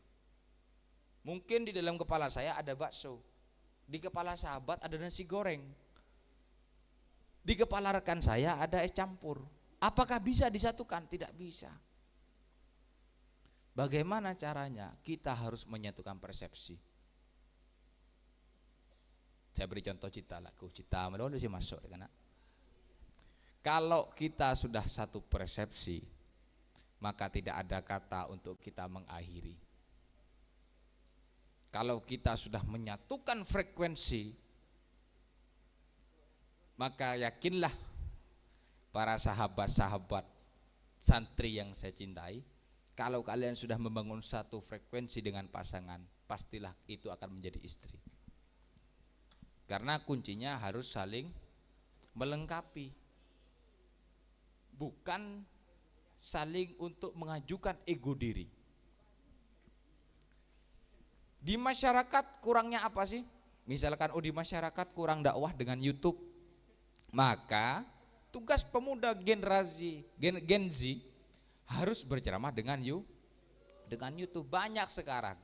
Mungkin di dalam kepala saya ada bakso, di kepala sahabat ada nasi goreng, di kepala rekan saya ada es campur. Apakah bisa disatukan? Tidak bisa. Bagaimana caranya? Kita harus menyatukan persepsi. Saya beri contoh cita laku, cita melulu sih masuk kan? Kalau kita sudah satu persepsi, maka tidak ada kata untuk kita mengakhiri. Kalau kita sudah menyatukan frekuensi, maka yakinlah para sahabat-sahabat santri yang saya cintai, kalau kalian sudah membangun satu frekuensi dengan pasangan, pastilah itu akan menjadi istri. Karena kuncinya harus saling melengkapi. bukan saling untuk mengajukan ego diri. Di masyarakat kurangnya apa sih? Misalkan di masyarakat kurang dakwah dengan YouTube, maka tugas pemuda generasi Gen Z harus berceramah dengan YouTube. Banyak sekarang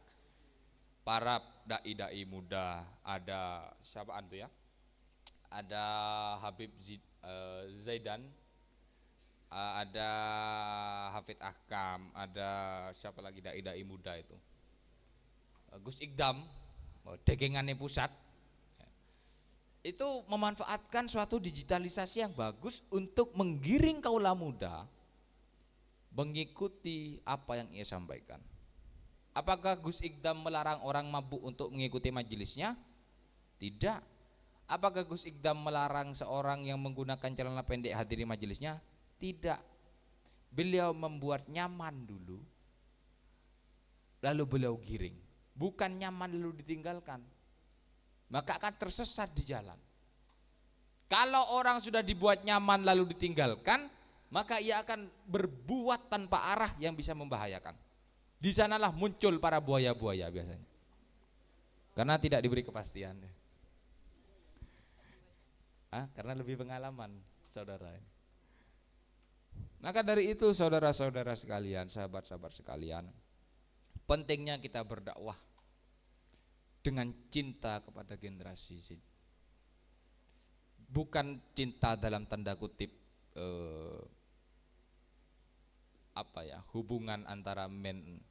para dai muda, ada siapaan tuh ya? Ada Habib Zaidan, ada Hafid Ahkam, ada siapa lagi dai muda itu? Gus Ikdam, degengannya pusat. Itu memanfaatkan suatu digitalisasi yang bagus untuk menggiring kaula muda mengikuti apa yang ia sampaikan. Apakah Gus Ikdam melarang orang mabuk untuk mengikuti majelisnya? Tidak. Apakah Gus Ikdam melarang seorang yang menggunakan celana pendek hadiri majelisnya? Tidak. Beliau membuat nyaman dulu, lalu beliau giring. Bukan nyaman lalu ditinggalkan, maka akan tersesat di jalan. Kalau orang sudah dibuat nyaman lalu ditinggalkan, maka ia akan berbuat tanpa arah yang bisa membahayakan. Di sanalah muncul para buaya-buaya biasanya, karena tidak diberi kepastian. Karena lebih pengalaman saudara. Maka dari itu saudara-saudara sekalian, sahabat-sahabat sekalian, pentingnya kita berdakwah dengan cinta kepada generasi Z. Bukan cinta dalam tanda kutip hubungan antara men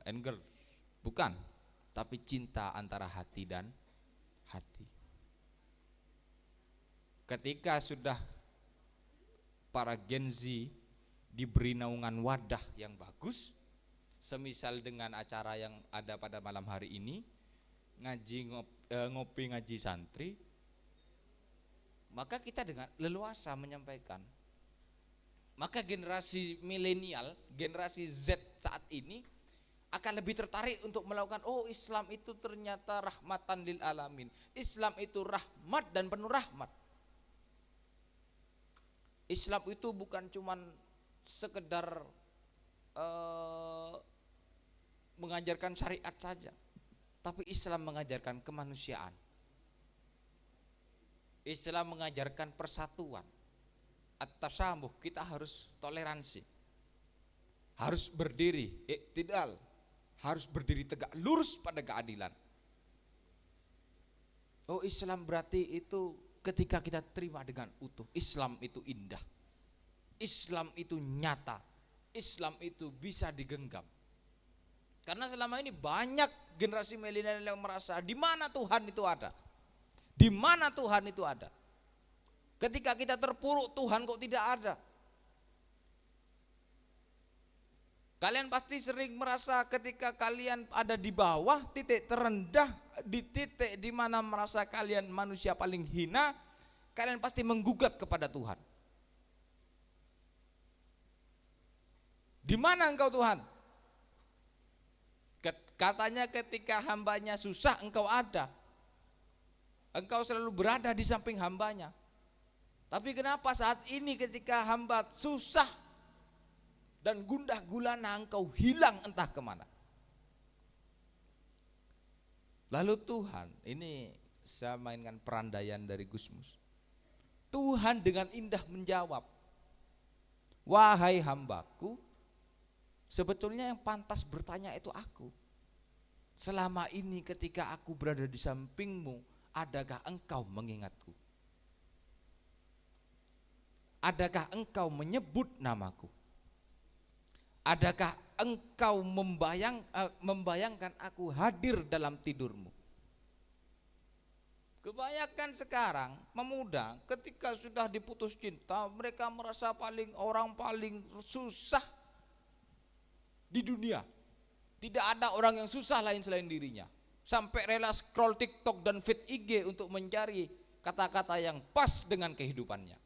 and girl, bukan, tapi cinta antara hati dan hati. Ketika sudah para Gen Z diberi naungan wadah yang bagus, semisal dengan acara yang ada pada malam hari ini, ngopi ngaji santri, maka kita dengan leluasa menyampaikan. Maka generasi milenial, generasi Z saat ini akan lebih tertarik untuk melakukan, Islam itu ternyata rahmatan lil alamin. Islam itu rahmat dan penuh rahmat. Islam itu bukan cuman sekedar mengajarkan syariat saja, tapi Islam mengajarkan kemanusiaan. Islam mengajarkan persatuan, at-tasamuh, kita harus toleransi, harus berdiri iktidal, harus berdiri tegak lurus pada keadilan. Islam berarti itu ketika kita terima dengan utuh, Islam itu indah, Islam itu nyata, Islam itu bisa digenggam. Karena selama ini banyak generasi milenial yang merasa di mana Tuhan itu ada, di mana Tuhan itu ada. Ketika kita terpuruk, Tuhan kok tidak ada. Kalian pasti sering merasa ketika kalian ada di bawah, titik terendah, di titik di mana merasa kalian manusia paling hina, kalian pasti menggugat kepada Tuhan. Di mana engkau Tuhan? Katanya ketika hambanya susah engkau ada. Engkau selalu berada di samping hambanya. Tapi kenapa saat ini ketika hamba susah dan gundah gulana engkau hilang entah kemana? Lalu Tuhan, ini saya mainkan perandaian dari Gusmus. Tuhan dengan indah menjawab, wahai hambaku, sebetulnya yang pantas bertanya itu aku. Selama ini ketika aku berada di sampingmu, adakah engkau mengingatku? Adakah engkau menyebut namaku? Adakah engkau membayangkan aku hadir dalam tidurmu? Kebanyakan sekarang pemuda ketika sudah diputus cinta, mereka merasa orang paling susah di dunia. Tidak ada orang yang susah lain selain dirinya. Sampai rela scroll TikTok dan feed IG untuk mencari kata-kata yang pas dengan kehidupannya.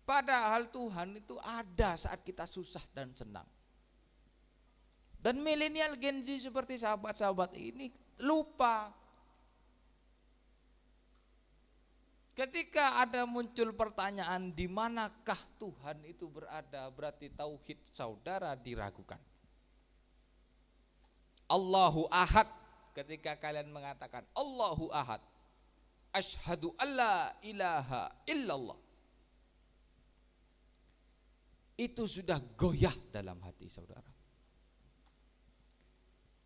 Padahal Tuhan itu ada saat kita susah dan senang. Dan milenial Gen Z seperti sahabat-sahabat ini lupa. Ketika ada muncul pertanyaan di manakah Tuhan itu berada, berarti tauhid saudara diragukan. Allahu Ahad, ketika kalian mengatakan Allahu Ahad, asyhadu alla ilaha illallah, itu sudah goyah dalam hati saudara.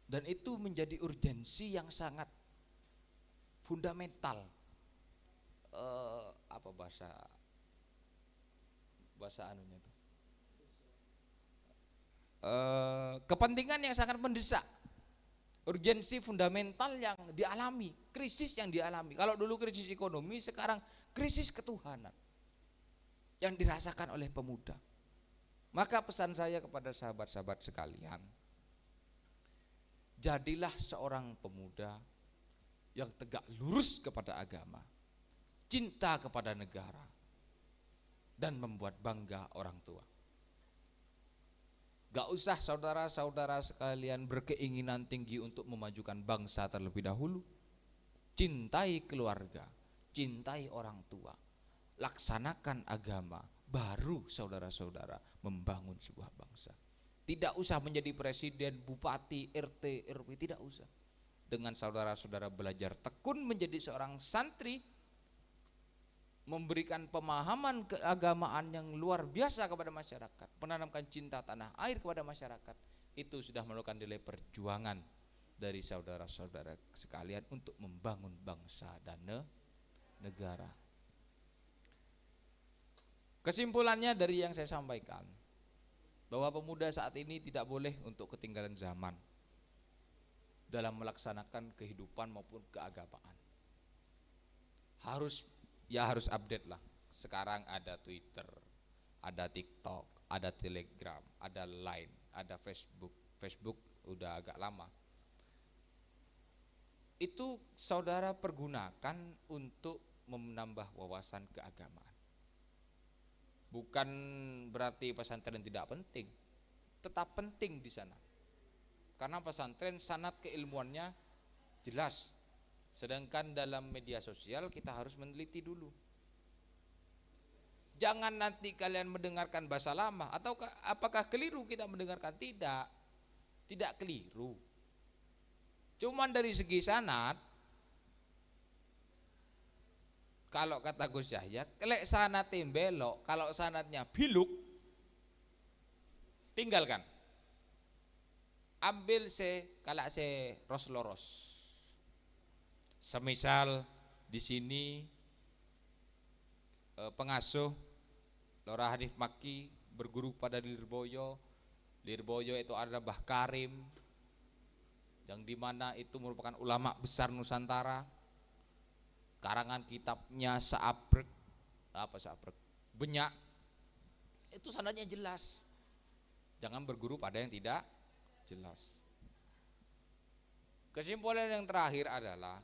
Dan itu menjadi urgensi yang sangat fundamental. Apa bahasa anunya itu? Kepentingan yang sangat mendesak, urgensi fundamental yang dialami, krisis yang dialami. Kalau dulu krisis ekonomi, sekarang krisis ketuhanan yang dirasakan oleh pemuda. Maka pesan saya kepada sahabat-sahabat sekalian, jadilah seorang pemuda yang tegak lurus kepada agama, cinta kepada negara, dan membuat bangga orang tua. Gak usah saudara-saudara sekalian berkeinginan tinggi untuk memajukan bangsa terlebih dahulu. Cintai keluarga, cintai orang tua, laksanakan agama, baru saudara-saudara membangun sebuah bangsa. Tidak usah menjadi presiden, bupati, RT, RW, tidak usah. Dengan saudara-saudara belajar tekun menjadi seorang santri, memberikan pemahaman keagamaan yang luar biasa kepada masyarakat, menanamkan cinta tanah air kepada masyarakat, itu sudah merupakan nilai perjuangan dari saudara-saudara sekalian untuk membangun bangsa dan negara. Kesimpulannya dari yang saya sampaikan, bahwa pemuda saat ini tidak boleh untuk ketinggalan zaman dalam melaksanakan kehidupan maupun keagamaan. Harus update lah. Sekarang ada Twitter, ada TikTok, ada Telegram, ada Line, ada Facebook. Facebook udah agak lama. Itu saudara pergunakan untuk menambah wawasan keagamaan. Bukan berarti pesantren tidak penting, tetap penting di sana. Karena pesantren sanad keilmuannya jelas. Sedangkan dalam media sosial kita harus meneliti dulu. Jangan nanti kalian mendengarkan bahasa lama, atau apakah keliru kita mendengarkan? Tidak keliru. Cuman dari segi sanad, kalau kata Gus Yahya, kelek sanadnya belok, kalau sanadnya biluk, tinggalkan. Ambil kalak ros-loros. Semisal di sini pengasuh Lora Hanif Maki berguru pada Lirboyo. Lirboyo itu adalah Mbah Karim, yang dimana itu merupakan ulama besar Nusantara. Karangan kitabnya Saabrek, Benyak, itu sanadnya jelas. Jangan berguru pada yang tidak jelas. Kesimpulan yang terakhir adalah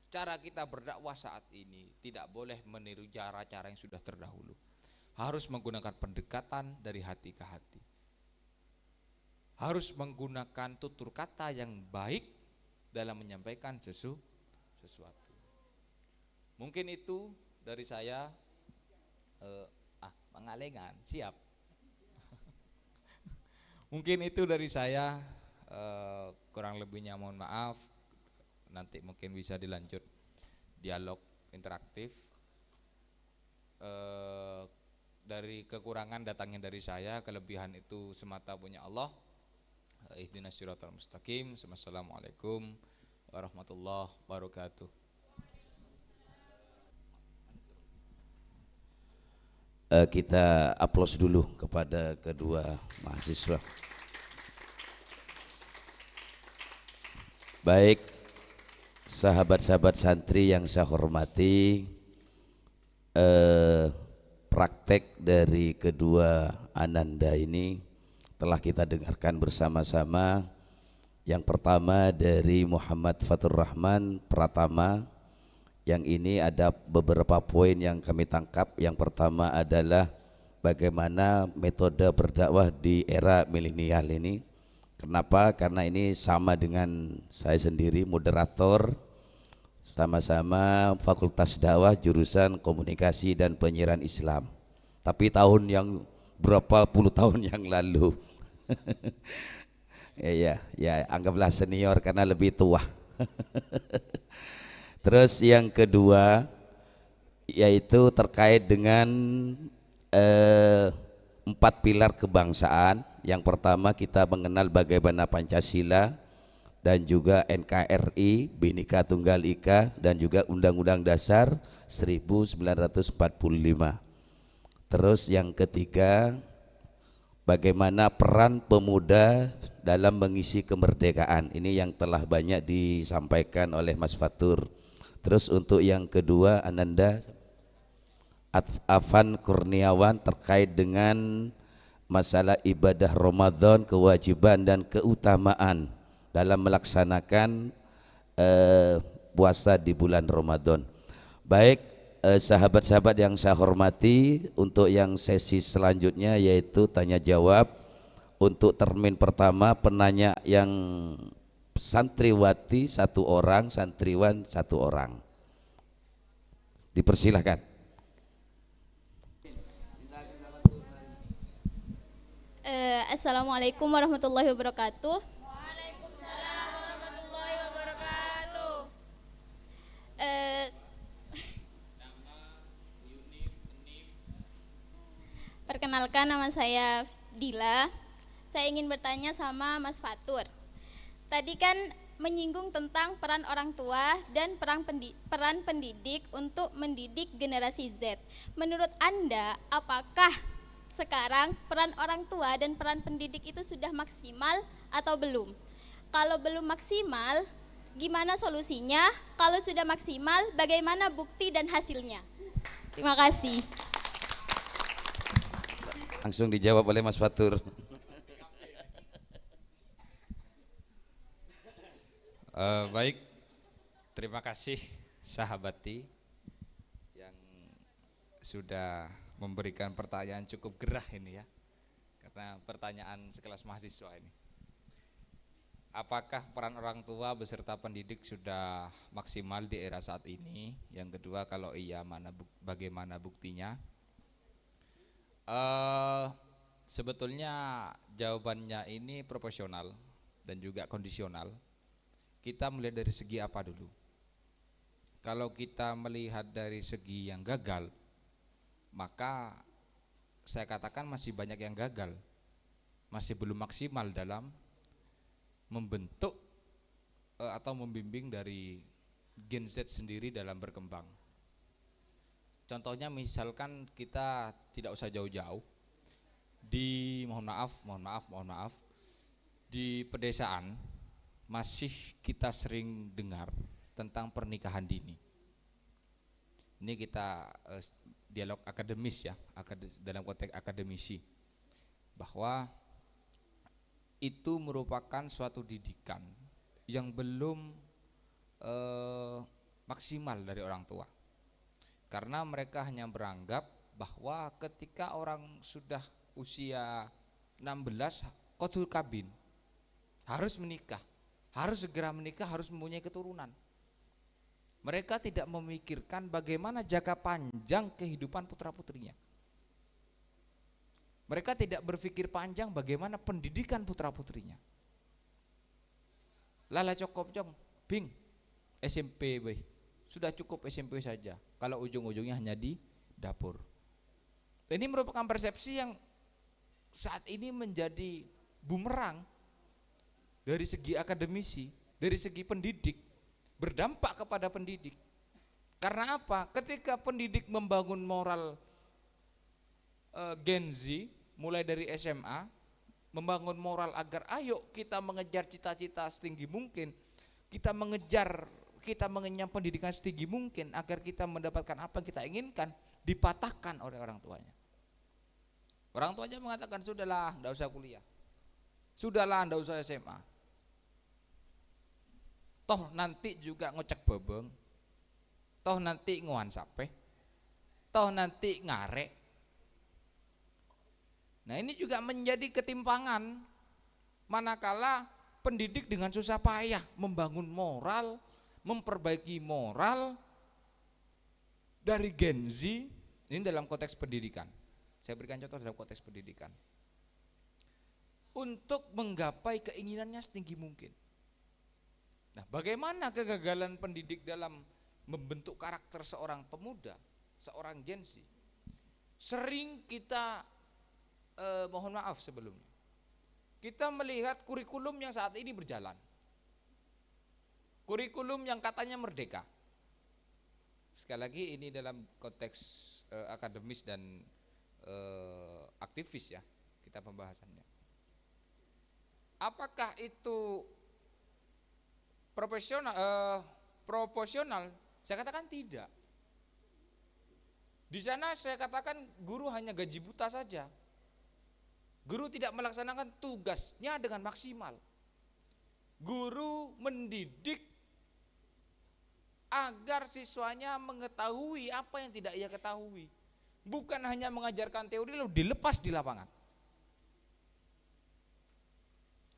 cara kita berdakwah saat ini tidak boleh meniru cara-cara yang sudah terdahulu. Harus menggunakan pendekatan dari hati ke hati. Harus menggunakan tutur kata yang baik dalam menyampaikan sesuatu. Mungkin itu dari saya. Pengalengan siap. Mungkin itu dari saya. Kurang lebihnya mohon maaf. Nanti mungkin bisa dilanjut dialog interaktif. Dari kekurangan datangnya dari saya, kelebihan itu semata punya Allah. Ihdinas siratal mustaqim. Assalamualaikum warahmatullahi wabarakatuh. Kita aplaus dulu kepada kedua mahasiswa. Baik, sahabat-sahabat santri yang saya hormati, praktek dari kedua ananda ini telah kita dengarkan bersama-sama. Yang pertama dari Muhammad Fatur Rahman Pratama. Yang ini ada beberapa poin yang kami tangkap. Yang pertama adalah bagaimana metode berdakwah di era milenial ini. Kenapa? Karena ini sama dengan saya sendiri, moderator, sama-sama Fakultas Dakwah jurusan Komunikasi dan Penyiaran Islam. Tapi tahun yang berapa puluh tahun yang lalu. Ya, anggaplah senior karena lebih tua. Terus yang kedua yaitu terkait dengan 4 pilar kebangsaan. Yang pertama kita mengenal bagaimana Pancasila dan juga NKRI, Bhinneka Tunggal Ika, dan juga Undang-Undang Dasar 1945. Terus yang ketiga, bagaimana peran pemuda dalam mengisi kemerdekaan. Ini yang telah banyak disampaikan oleh Mas Fatur. Terus untuk yang kedua, Ananda Afan Kurniawan terkait dengan masalah ibadah Ramadan, kewajiban dan keutamaan dalam melaksanakan puasa di bulan Ramadan. Baik, sahabat-sahabat yang saya hormati, untuk yang sesi selanjutnya yaitu tanya jawab. Untuk termin pertama penanya yang santriwati 1 orang, santriwan 1 orang. Dipersilahkan. Assalamualaikum warahmatullahi wabarakatuh. Waalaikumsalam warahmatullahi wabarakatuh. Perkenalkan, nama saya Dila. Saya ingin bertanya sama Mas Fatur. Tadi kan menyinggung tentang peran orang tua dan peran pendidik untuk mendidik generasi Z. Menurut Anda, apakah sekarang peran orang tua dan peran pendidik itu sudah maksimal atau belum? Kalau belum maksimal, gimana solusinya? Kalau sudah maksimal, bagaimana bukti dan hasilnya? Terima kasih. Langsung dijawab oleh Mas Fatur. Baik, terima kasih sahabati yang sudah memberikan pertanyaan cukup gerah ini ya, karena pertanyaan sekelas mahasiswa ini. Apakah peran orang tua beserta pendidik sudah maksimal di era saat ini? Yang kedua, kalau iya, bagaimana buktinya? Sebetulnya jawabannya ini proporsional dan juga kondisional. Kita melihat dari segi apa dulu? Kalau kita melihat dari segi yang gagal, maka saya katakan masih banyak yang gagal, masih belum maksimal dalam membentuk atau membimbing dari Gen Z sendiri dalam berkembang. Contohnya misalkan kita tidak usah jauh-jauh, mohon maaf, di pedesaan masih kita sering dengar tentang pernikahan dini. Ini kita dialog akademis ya, dalam konteks akademisi, bahwa itu merupakan suatu didikan yang belum maksimal dari orang tua, karena mereka hanya beranggap bahwa ketika orang sudah usia 16 qadul kabin, harus menikah, harus segera menikah, harus mempunyai keturunan. Mereka tidak memikirkan bagaimana jangka panjang kehidupan putra-putrinya. Mereka tidak berpikir panjang bagaimana pendidikan putra-putrinya. Lala cokop jong, bing, SMP boy. Sudah cukup SMP saja, kalau ujung-ujungnya hanya di dapur. Ini merupakan persepsi yang saat ini menjadi bumerang dari segi akademisi, dari segi pendidik, berdampak kepada pendidik. Karena apa? Ketika pendidik membangun moral Gen Z mulai dari SMA, membangun moral agar ayo kita mengejar cita-cita setinggi mungkin, kita mengenyam pendidikan setinggi mungkin agar kita mendapatkan apa yang kita inginkan, dipatahkan oleh orang tuanya. Orang tuanya mengatakan, sudahlah, enggak usah kuliah, sudahlah, enggak usah SMA, toh nanti juga ngocek bebeng, toh nanti nguan sape, toh nanti ngarek. Nah, ini juga menjadi ketimpangan manakala pendidik dengan susah payah membangun moral, memperbaiki moral dari Gen Z ini dalam konteks pendidikan. Saya berikan contoh dalam konteks pendidikan. Untuk menggapai keinginannya setinggi mungkin. Nah, bagaimana kegagalan pendidik dalam membentuk karakter seorang pemuda, seorang Gen Z? Sering kita mohon maaf sebelumnya, kita melihat kurikulum yang saat ini berjalan, kurikulum yang katanya merdeka. Sekali lagi ini dalam konteks akademis dan aktivis ya, kita pembahasannya. Apakah itu proporsional? Saya katakan tidak. Di sana saya katakan guru hanya gaji buta saja. Guru tidak melaksanakan tugasnya dengan maksimal. Guru mendidik agar siswanya mengetahui apa yang tidak ia ketahui. Bukan hanya mengajarkan teori lalu dilepas di lapangan.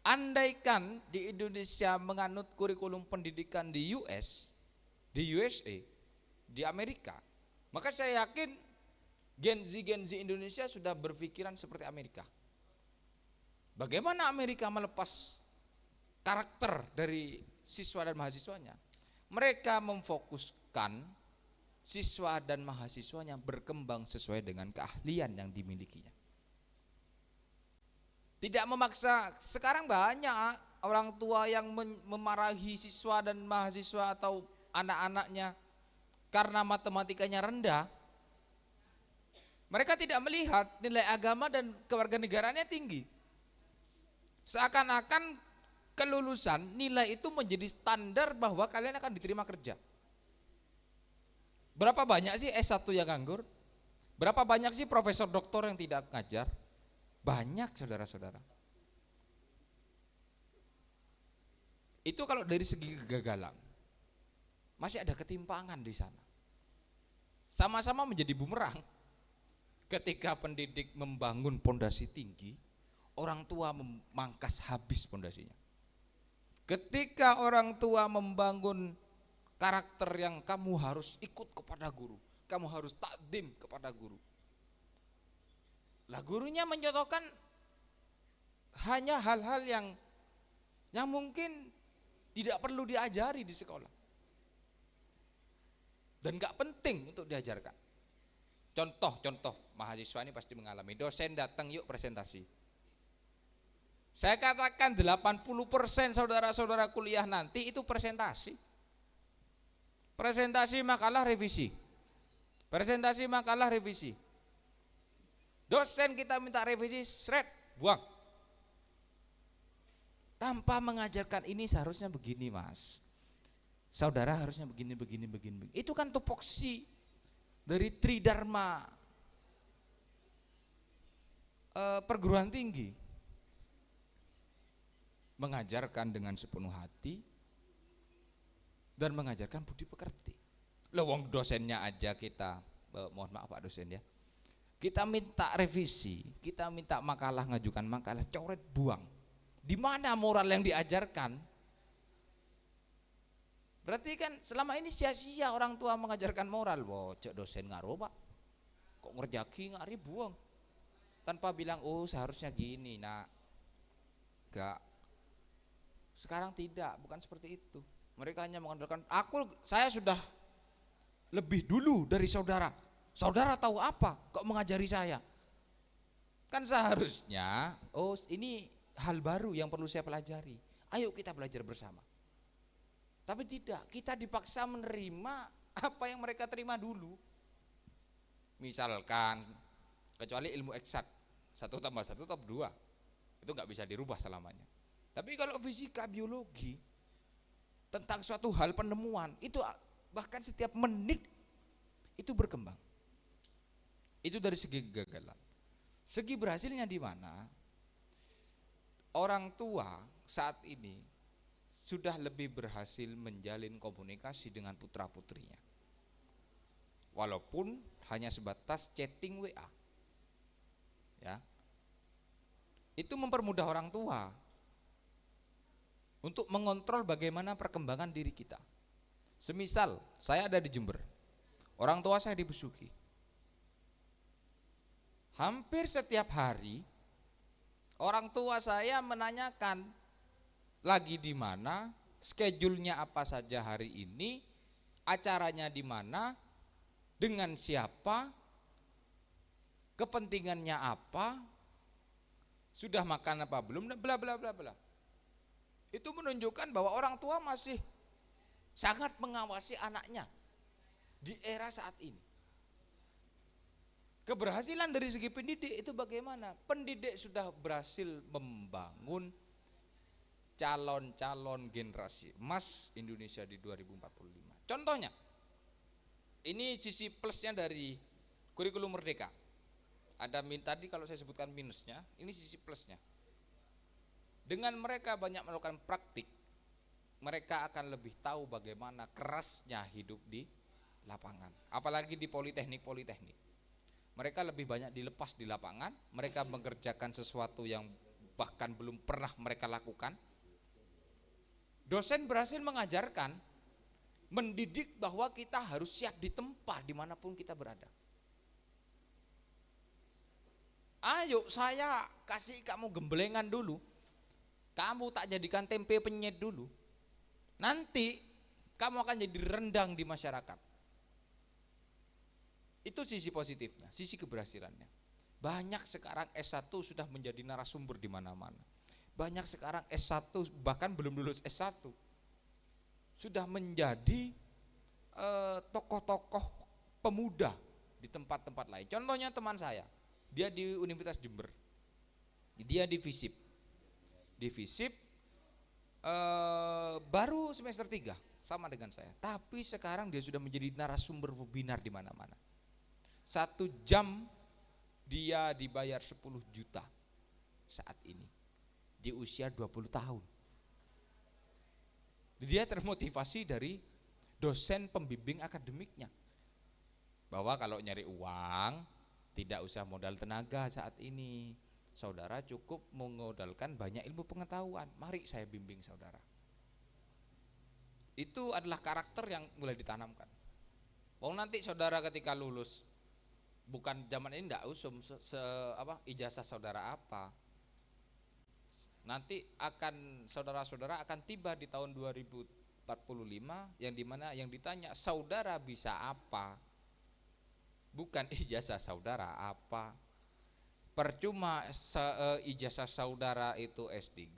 Andaikan di Indonesia menganut kurikulum pendidikan di USA, di Amerika, maka saya yakin Gen Z Indonesia sudah berpikiran seperti Amerika. Bagaimana Amerika melepas karakter dari siswa dan mahasiswanya? Mereka memfokuskan siswa dan mahasiswanya berkembang sesuai dengan keahlian yang dimilikinya. Tidak memaksa. Sekarang banyak orang tua yang memarahi siswa dan mahasiswa atau anak-anaknya karena matematikanya rendah. Mereka tidak melihat nilai agama dan kewarganegaraannya tinggi. Seakan-akan kelulusan nilai itu menjadi standar bahwa kalian akan diterima kerja. Berapa banyak sih S1 yang nganggur? Berapa banyak sih profesor doktor yang tidak ngajar? Banyak saudara-saudara. Itu kalau dari segi kegagalan. Masih ada ketimpangan di sana. Sama-sama menjadi bumerang. Ketika pendidik membangun pondasi tinggi, orang tua memangkas habis pondasinya. Ketika orang tua membangun karakter yang kamu harus ikut kepada guru, kamu harus takdim kepada guru. Lah gurunya mencontohkan hanya hal-hal yang mungkin tidak perlu diajari di sekolah dan gak penting untuk diajarkan. Contoh mahasiswa ini pasti mengalami, dosen datang yuk presentasi. Saya katakan 80% saudara-saudara kuliah nanti itu presentasi. Presentasi makalah revisi. Presentasi makalah revisi. Dosen kita minta revisi, shred, buang. Tanpa mengajarkan ini seharusnya begini mas. Saudara harusnya begini. Itu kan tupoksi dari Tridharma perguruan tinggi. Mengajarkan dengan sepenuh hati dan mengajarkan budi pekerti. Wong dosennya aja kita, mohon maaf Pak dosen ya, kita minta revisi, kita minta makalah, ngajukan makalah, coret, buang. Di mana moral yang diajarkan? Berarti kan selama ini sia-sia orang tua mengajarkan moral. Wah, cek dosen ngaruh Pak, kok ngerjaki ngari buang, tanpa bilang oh seharusnya gini nak. Gak. Sekarang tidak, bukan seperti itu. Mereka hanya mengandalkan saya sudah lebih dulu dari saudara. Saudara tahu apa? Kok mengajari saya? Kan seharusnya, oh ini hal baru yang perlu saya pelajari. Ayo kita belajar bersama. Tapi tidak, kita dipaksa menerima apa yang mereka terima dulu. Misalkan, kecuali ilmu eksat, 1+1 = 2. Itu nggak bisa dirubah selamanya. Tapi kalau fisika, biologi, tentang suatu hal penemuan, itu bahkan setiap menit itu berkembang. Itu dari segi kegagalan. Segi berhasilnya di mana? Orang tua saat ini sudah lebih berhasil menjalin komunikasi dengan putra-putrinya. Walaupun hanya sebatas chatting WA. Ya. Itu mempermudah orang tua untuk mengontrol bagaimana perkembangan diri kita. Semisal saya ada di Jember, orang tua saya di Besuki. Hampir setiap hari orang tua saya menanyakan lagi di mana, schedule-nya apa saja hari ini, acaranya di mana, dengan siapa, kepentingannya apa, sudah makan apa belum, bla bla bla bla. Itu menunjukkan bahwa orang tua masih sangat mengawasi anaknya di era saat ini. Keberhasilan dari segi pendidik itu bagaimana? Pendidik sudah berhasil membangun calon-calon generasi emas Indonesia di 2045. Contohnya, ini sisi plusnya dari kurikulum Merdeka. Ada tadi kalau saya sebutkan minusnya, ini sisi plusnya. Dengan mereka banyak melakukan praktik, mereka akan lebih tahu bagaimana kerasnya hidup di lapangan. Apalagi di politeknik. Mereka lebih banyak dilepas di lapangan, mereka mengerjakan sesuatu yang bahkan belum pernah mereka lakukan. Dosen berhasil mengajarkan, mendidik bahwa kita harus siap ditempa dimanapun kita berada. Ayo saya kasih kamu gembelengan dulu, kamu tak jadikan tempe penyet dulu, nanti kamu akan jadi rendang di masyarakat. Itu sisi positifnya, sisi keberhasilannya. Banyak sekarang S1 sudah menjadi narasumber di mana-mana. Banyak sekarang S1 bahkan belum lulus S1 sudah menjadi tokoh-tokoh pemuda di tempat-tempat lain. Contohnya teman saya, dia di Universitas Jember, dia di FISIP, baru semester 3 sama dengan saya. Tapi sekarang dia sudah menjadi narasumber webinar di mana-mana. 1 jam dia dibayar 10 juta saat ini di usia 20 tahun. Dia termotivasi dari dosen pembimbing akademiknya bahwa kalau nyari uang tidak usah modal tenaga saat ini, saudara cukup mengodalkan banyak ilmu pengetahuan, mari saya bimbing saudara. Itu adalah karakter yang mulai ditanamkan. Nanti saudara ketika lulus, bukan zaman ini ndak usum ijazah saudara apa. Nanti akan saudara-saudara akan tiba di tahun 2045 yang dimana yang ditanya saudara bisa apa, bukan ijazah saudara apa. Percuma ijazah saudara itu S3,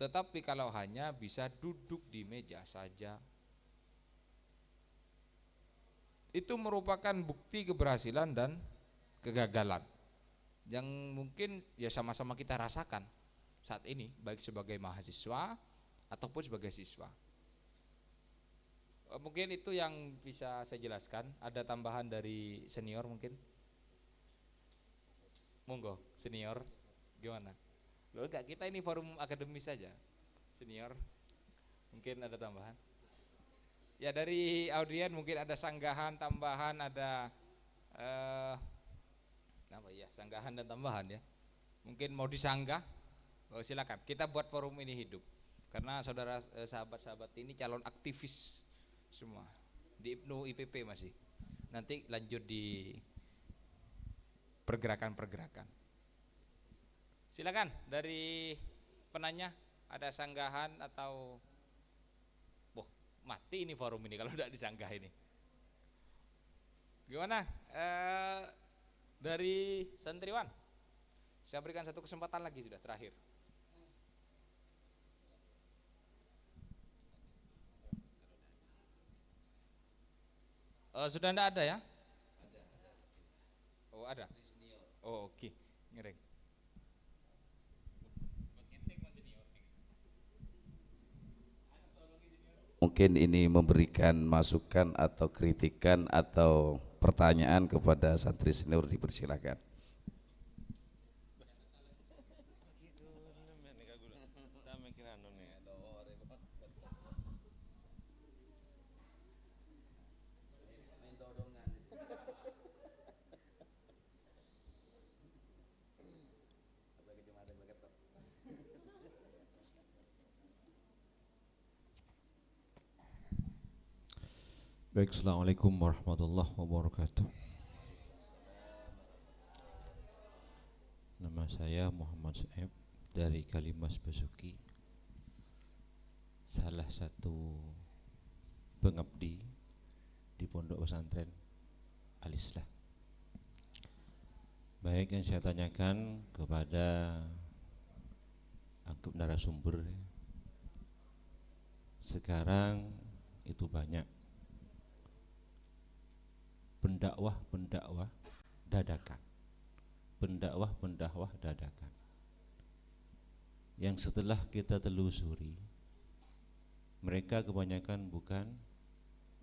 tetapi kalau hanya bisa duduk di meja saja, itu merupakan bukti keberhasilan dan kegagalan yang mungkin ya sama-sama kita rasakan saat ini, baik sebagai mahasiswa ataupun sebagai siswa. Mungkin itu yang bisa saya jelaskan. Ada tambahan dari senior mungkin? Monggo, senior gimana? Loh enggak, kita ini forum akademis saja. Senior mungkin ada tambahan? Ya dari audien mungkin ada sanggahan, tambahan, ada sanggahan dan tambahan ya. Mungkin mau disanggah, silakan. Kita buat forum ini hidup. Karena saudara sahabat-sahabat ini calon aktivis semua di IPNU IPP masih. Nanti lanjut di pergerakan-pergerakan. Silakan dari penanya ada sanggahan atau mati ini forum ini kalau tidak disanggah ini. Gimana? Dari santriwan, saya berikan satu kesempatan lagi sudah terakhir. Sudah tidak ada ya? Oh ada. Oh oke, ngereng. Mungkin ini memberikan masukan atau kritikan atau pertanyaan kepada santri senior, dipersilakan. Baik, Assalamualaikum warahmatullahi wabarakatuh. Nama saya Muhammad Su'aib dari Kalimas Besuki, salah satu pengabdi di Pondok Pesantren Al-Islah. Baik, yang saya tanyakan kepada anggap narasumber, sekarang itu banyak pendakwah dadakan, pendakwah dadakan, yang setelah kita telusuri mereka kebanyakan bukan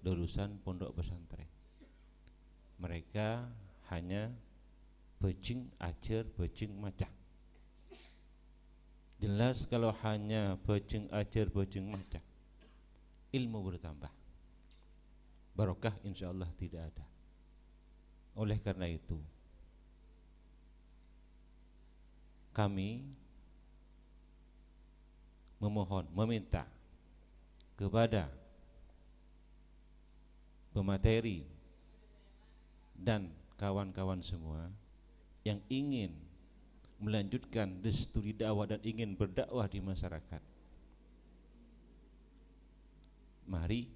lulusan pondok pesantren. Mereka hanya bejing ajar, bejing macah. Jelas kalau hanya bejing ajar, bejing macah, ilmu bertambah, barokah insyaallah tidak ada. Oleh karena itu, kami memohon, meminta kepada pemateri dan kawan-kawan semua yang ingin melanjutkan studi dakwah dan ingin berdakwah di masyarakat, mari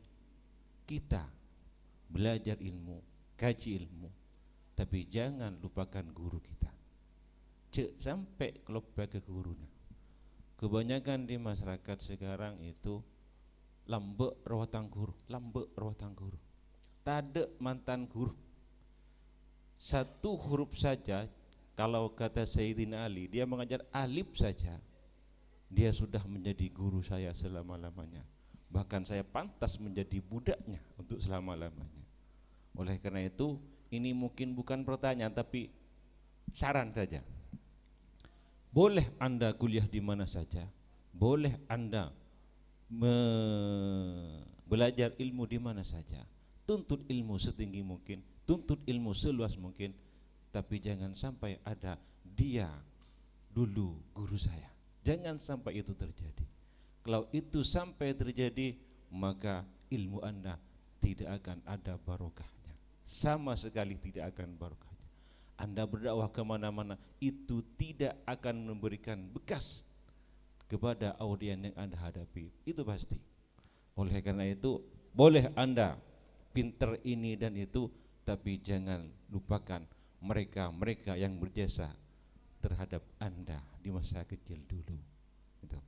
kita belajar ilmu, kaji ilmu, tapi jangan lupakan guru kita. Cek sampai kelopah ke gurunya. Kebanyakan di masyarakat sekarang itu lambek rawatan guru, lambek rawatan guru. Tade mantan guru. Satu huruf saja, kalau kata Sayyidina Ali, dia mengajar alif saja, dia sudah menjadi guru saya selama-lamanya. Bahkan saya pantas menjadi budaknya untuk selama-lamanya. Oleh karena itu, ini mungkin bukan pertanyaan tapi saran saja. Boleh Anda kuliah di mana saja, boleh Anda belajar ilmu di mana saja, tuntut ilmu setinggi mungkin, tuntut ilmu seluas mungkin, tapi jangan sampai ada dia dulu guru saya. Jangan sampai itu terjadi. Kalau itu sampai terjadi, maka ilmu Anda tidak akan ada barokahnya, sama sekali tidak akan barokahnya. Anda berdakwah kemana-mana, itu tidak akan memberikan bekas kepada audien yang Anda hadapi, itu pasti. Oleh karena itu, boleh Anda pinter ini dan itu, tapi jangan lupakan mereka-mereka yang berjasa terhadap Anda di masa kecil dulu. Itu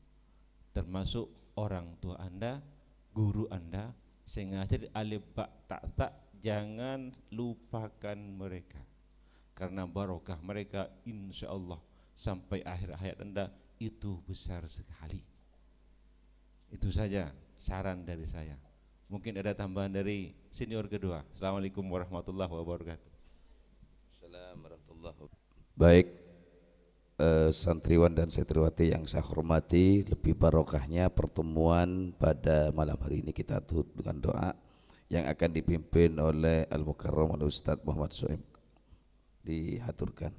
termasuk orang tua Anda, guru Anda, sengaja alif ba ta ta, jangan lupakan mereka, karena barokah mereka insya Allah sampai akhir hayat Anda itu besar sekali. Itu saja saran dari saya. Mungkin ada tambahan dari senior kedua. Assalamualaikum warahmatullahi wabarakatuh. Assalamualaikum warahmatullahi wabarakatuh. Baik, santriwan dan santriwati yang saya hormati, lebih barokahnya pertemuan pada malam hari ini kita tutup dengan doa yang akan dipimpin oleh Al-Mukarram Al-Ustadz Muhammad Su'aib. Dihaturkan.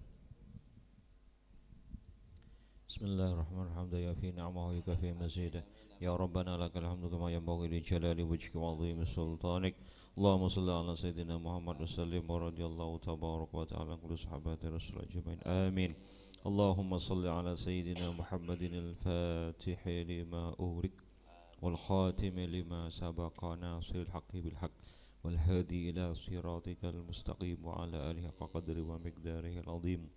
Bismillahirrahmanirrahim. Ya fi ni'amahu wa yukafi mazidah. Ya Rabbana lakal hamdu kama yanbaghi li jalali wajhika wa 'azimi sultanik. Allahumma shalli ala sayyidina Muhammad wa sallim wa radiyallahu tabaraka wa ta'ala kulli sahabati rasul ajmain. Amin. Allahumma shalli ala sayyidina Muhammadin al-fatih lima ughliq wal khatim lima sabaqa nasiril haqqi bil haqq wal hadi ila siratikal mustaqim wa ala alihi haqqa qadri wa miqdarihi al-azim.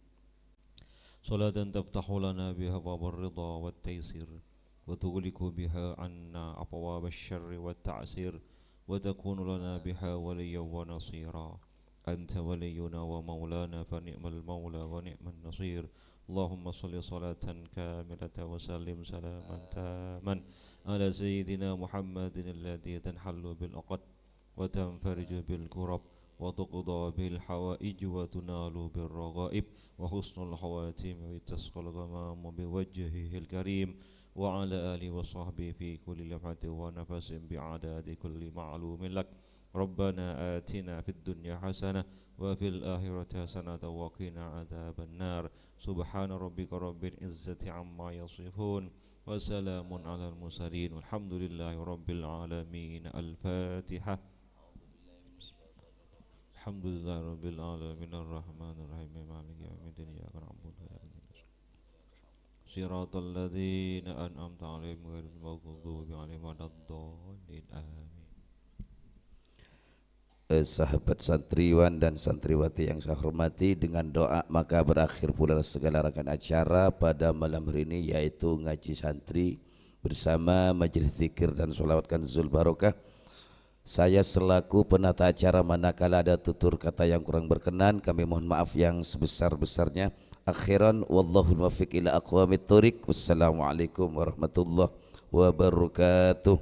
Salatan taftahu lana biha babur ridha wat taysir wa tughliqu biha anna abwab asy-syarri wat ta'sir wa takunu lana biha waliyyan wa nasira. Anta waliyuna wa maulana fa ni'mal maula wa ni'man nasir. Allahumma salli salatan kamilatan wa sallim salaman taman ala sayyidina Muhammadin alladhi tanhallu bil uqad wa tanfariju bil kurab wa tuqda bil hawaij wa tunalu bil raghaib wa husnul khawatim wa tasqal ghamam bi wajhihil karim wa ala alihi wa sahbihi fi kulli lamhatin wa nafasin bi adadi kulli ma'lumin lak. Rabbana atina fid dunya hasanah wa fil akhirati hasanah wa qina adzaban nar. Subhana rabbika rabbil izzati amma yasifun wa salamun alal mursalin walhamdulillahi rabbil alamin. Al-Fatihah. Alhamdulillah Rabbil Alamin Ar-Rahmanir Rahim Maliki Yawmiddin Iyyaka na'budu wa iyyaka nasta'in Shiratal ladzina an'amta 'alaihim ghairil maghdubi 'alaihim waladdallin amin. Sahabat santriwan dan santriwati yang saya hormati, dengan doa maka berakhir pula segala rangkaian acara pada malam hari ini, yaitu ngaji santri bersama majelis zikir dan sholawat Kanzul Barokah. Saya selaku penata acara, manakala ada tutur kata yang kurang berkenan, kami mohon maaf yang sebesar-besarnya. Akhiran wallahu muwaffiq ila aqwamit thoriq. Wassalamualaikum warahmatullahi wabarakatuh.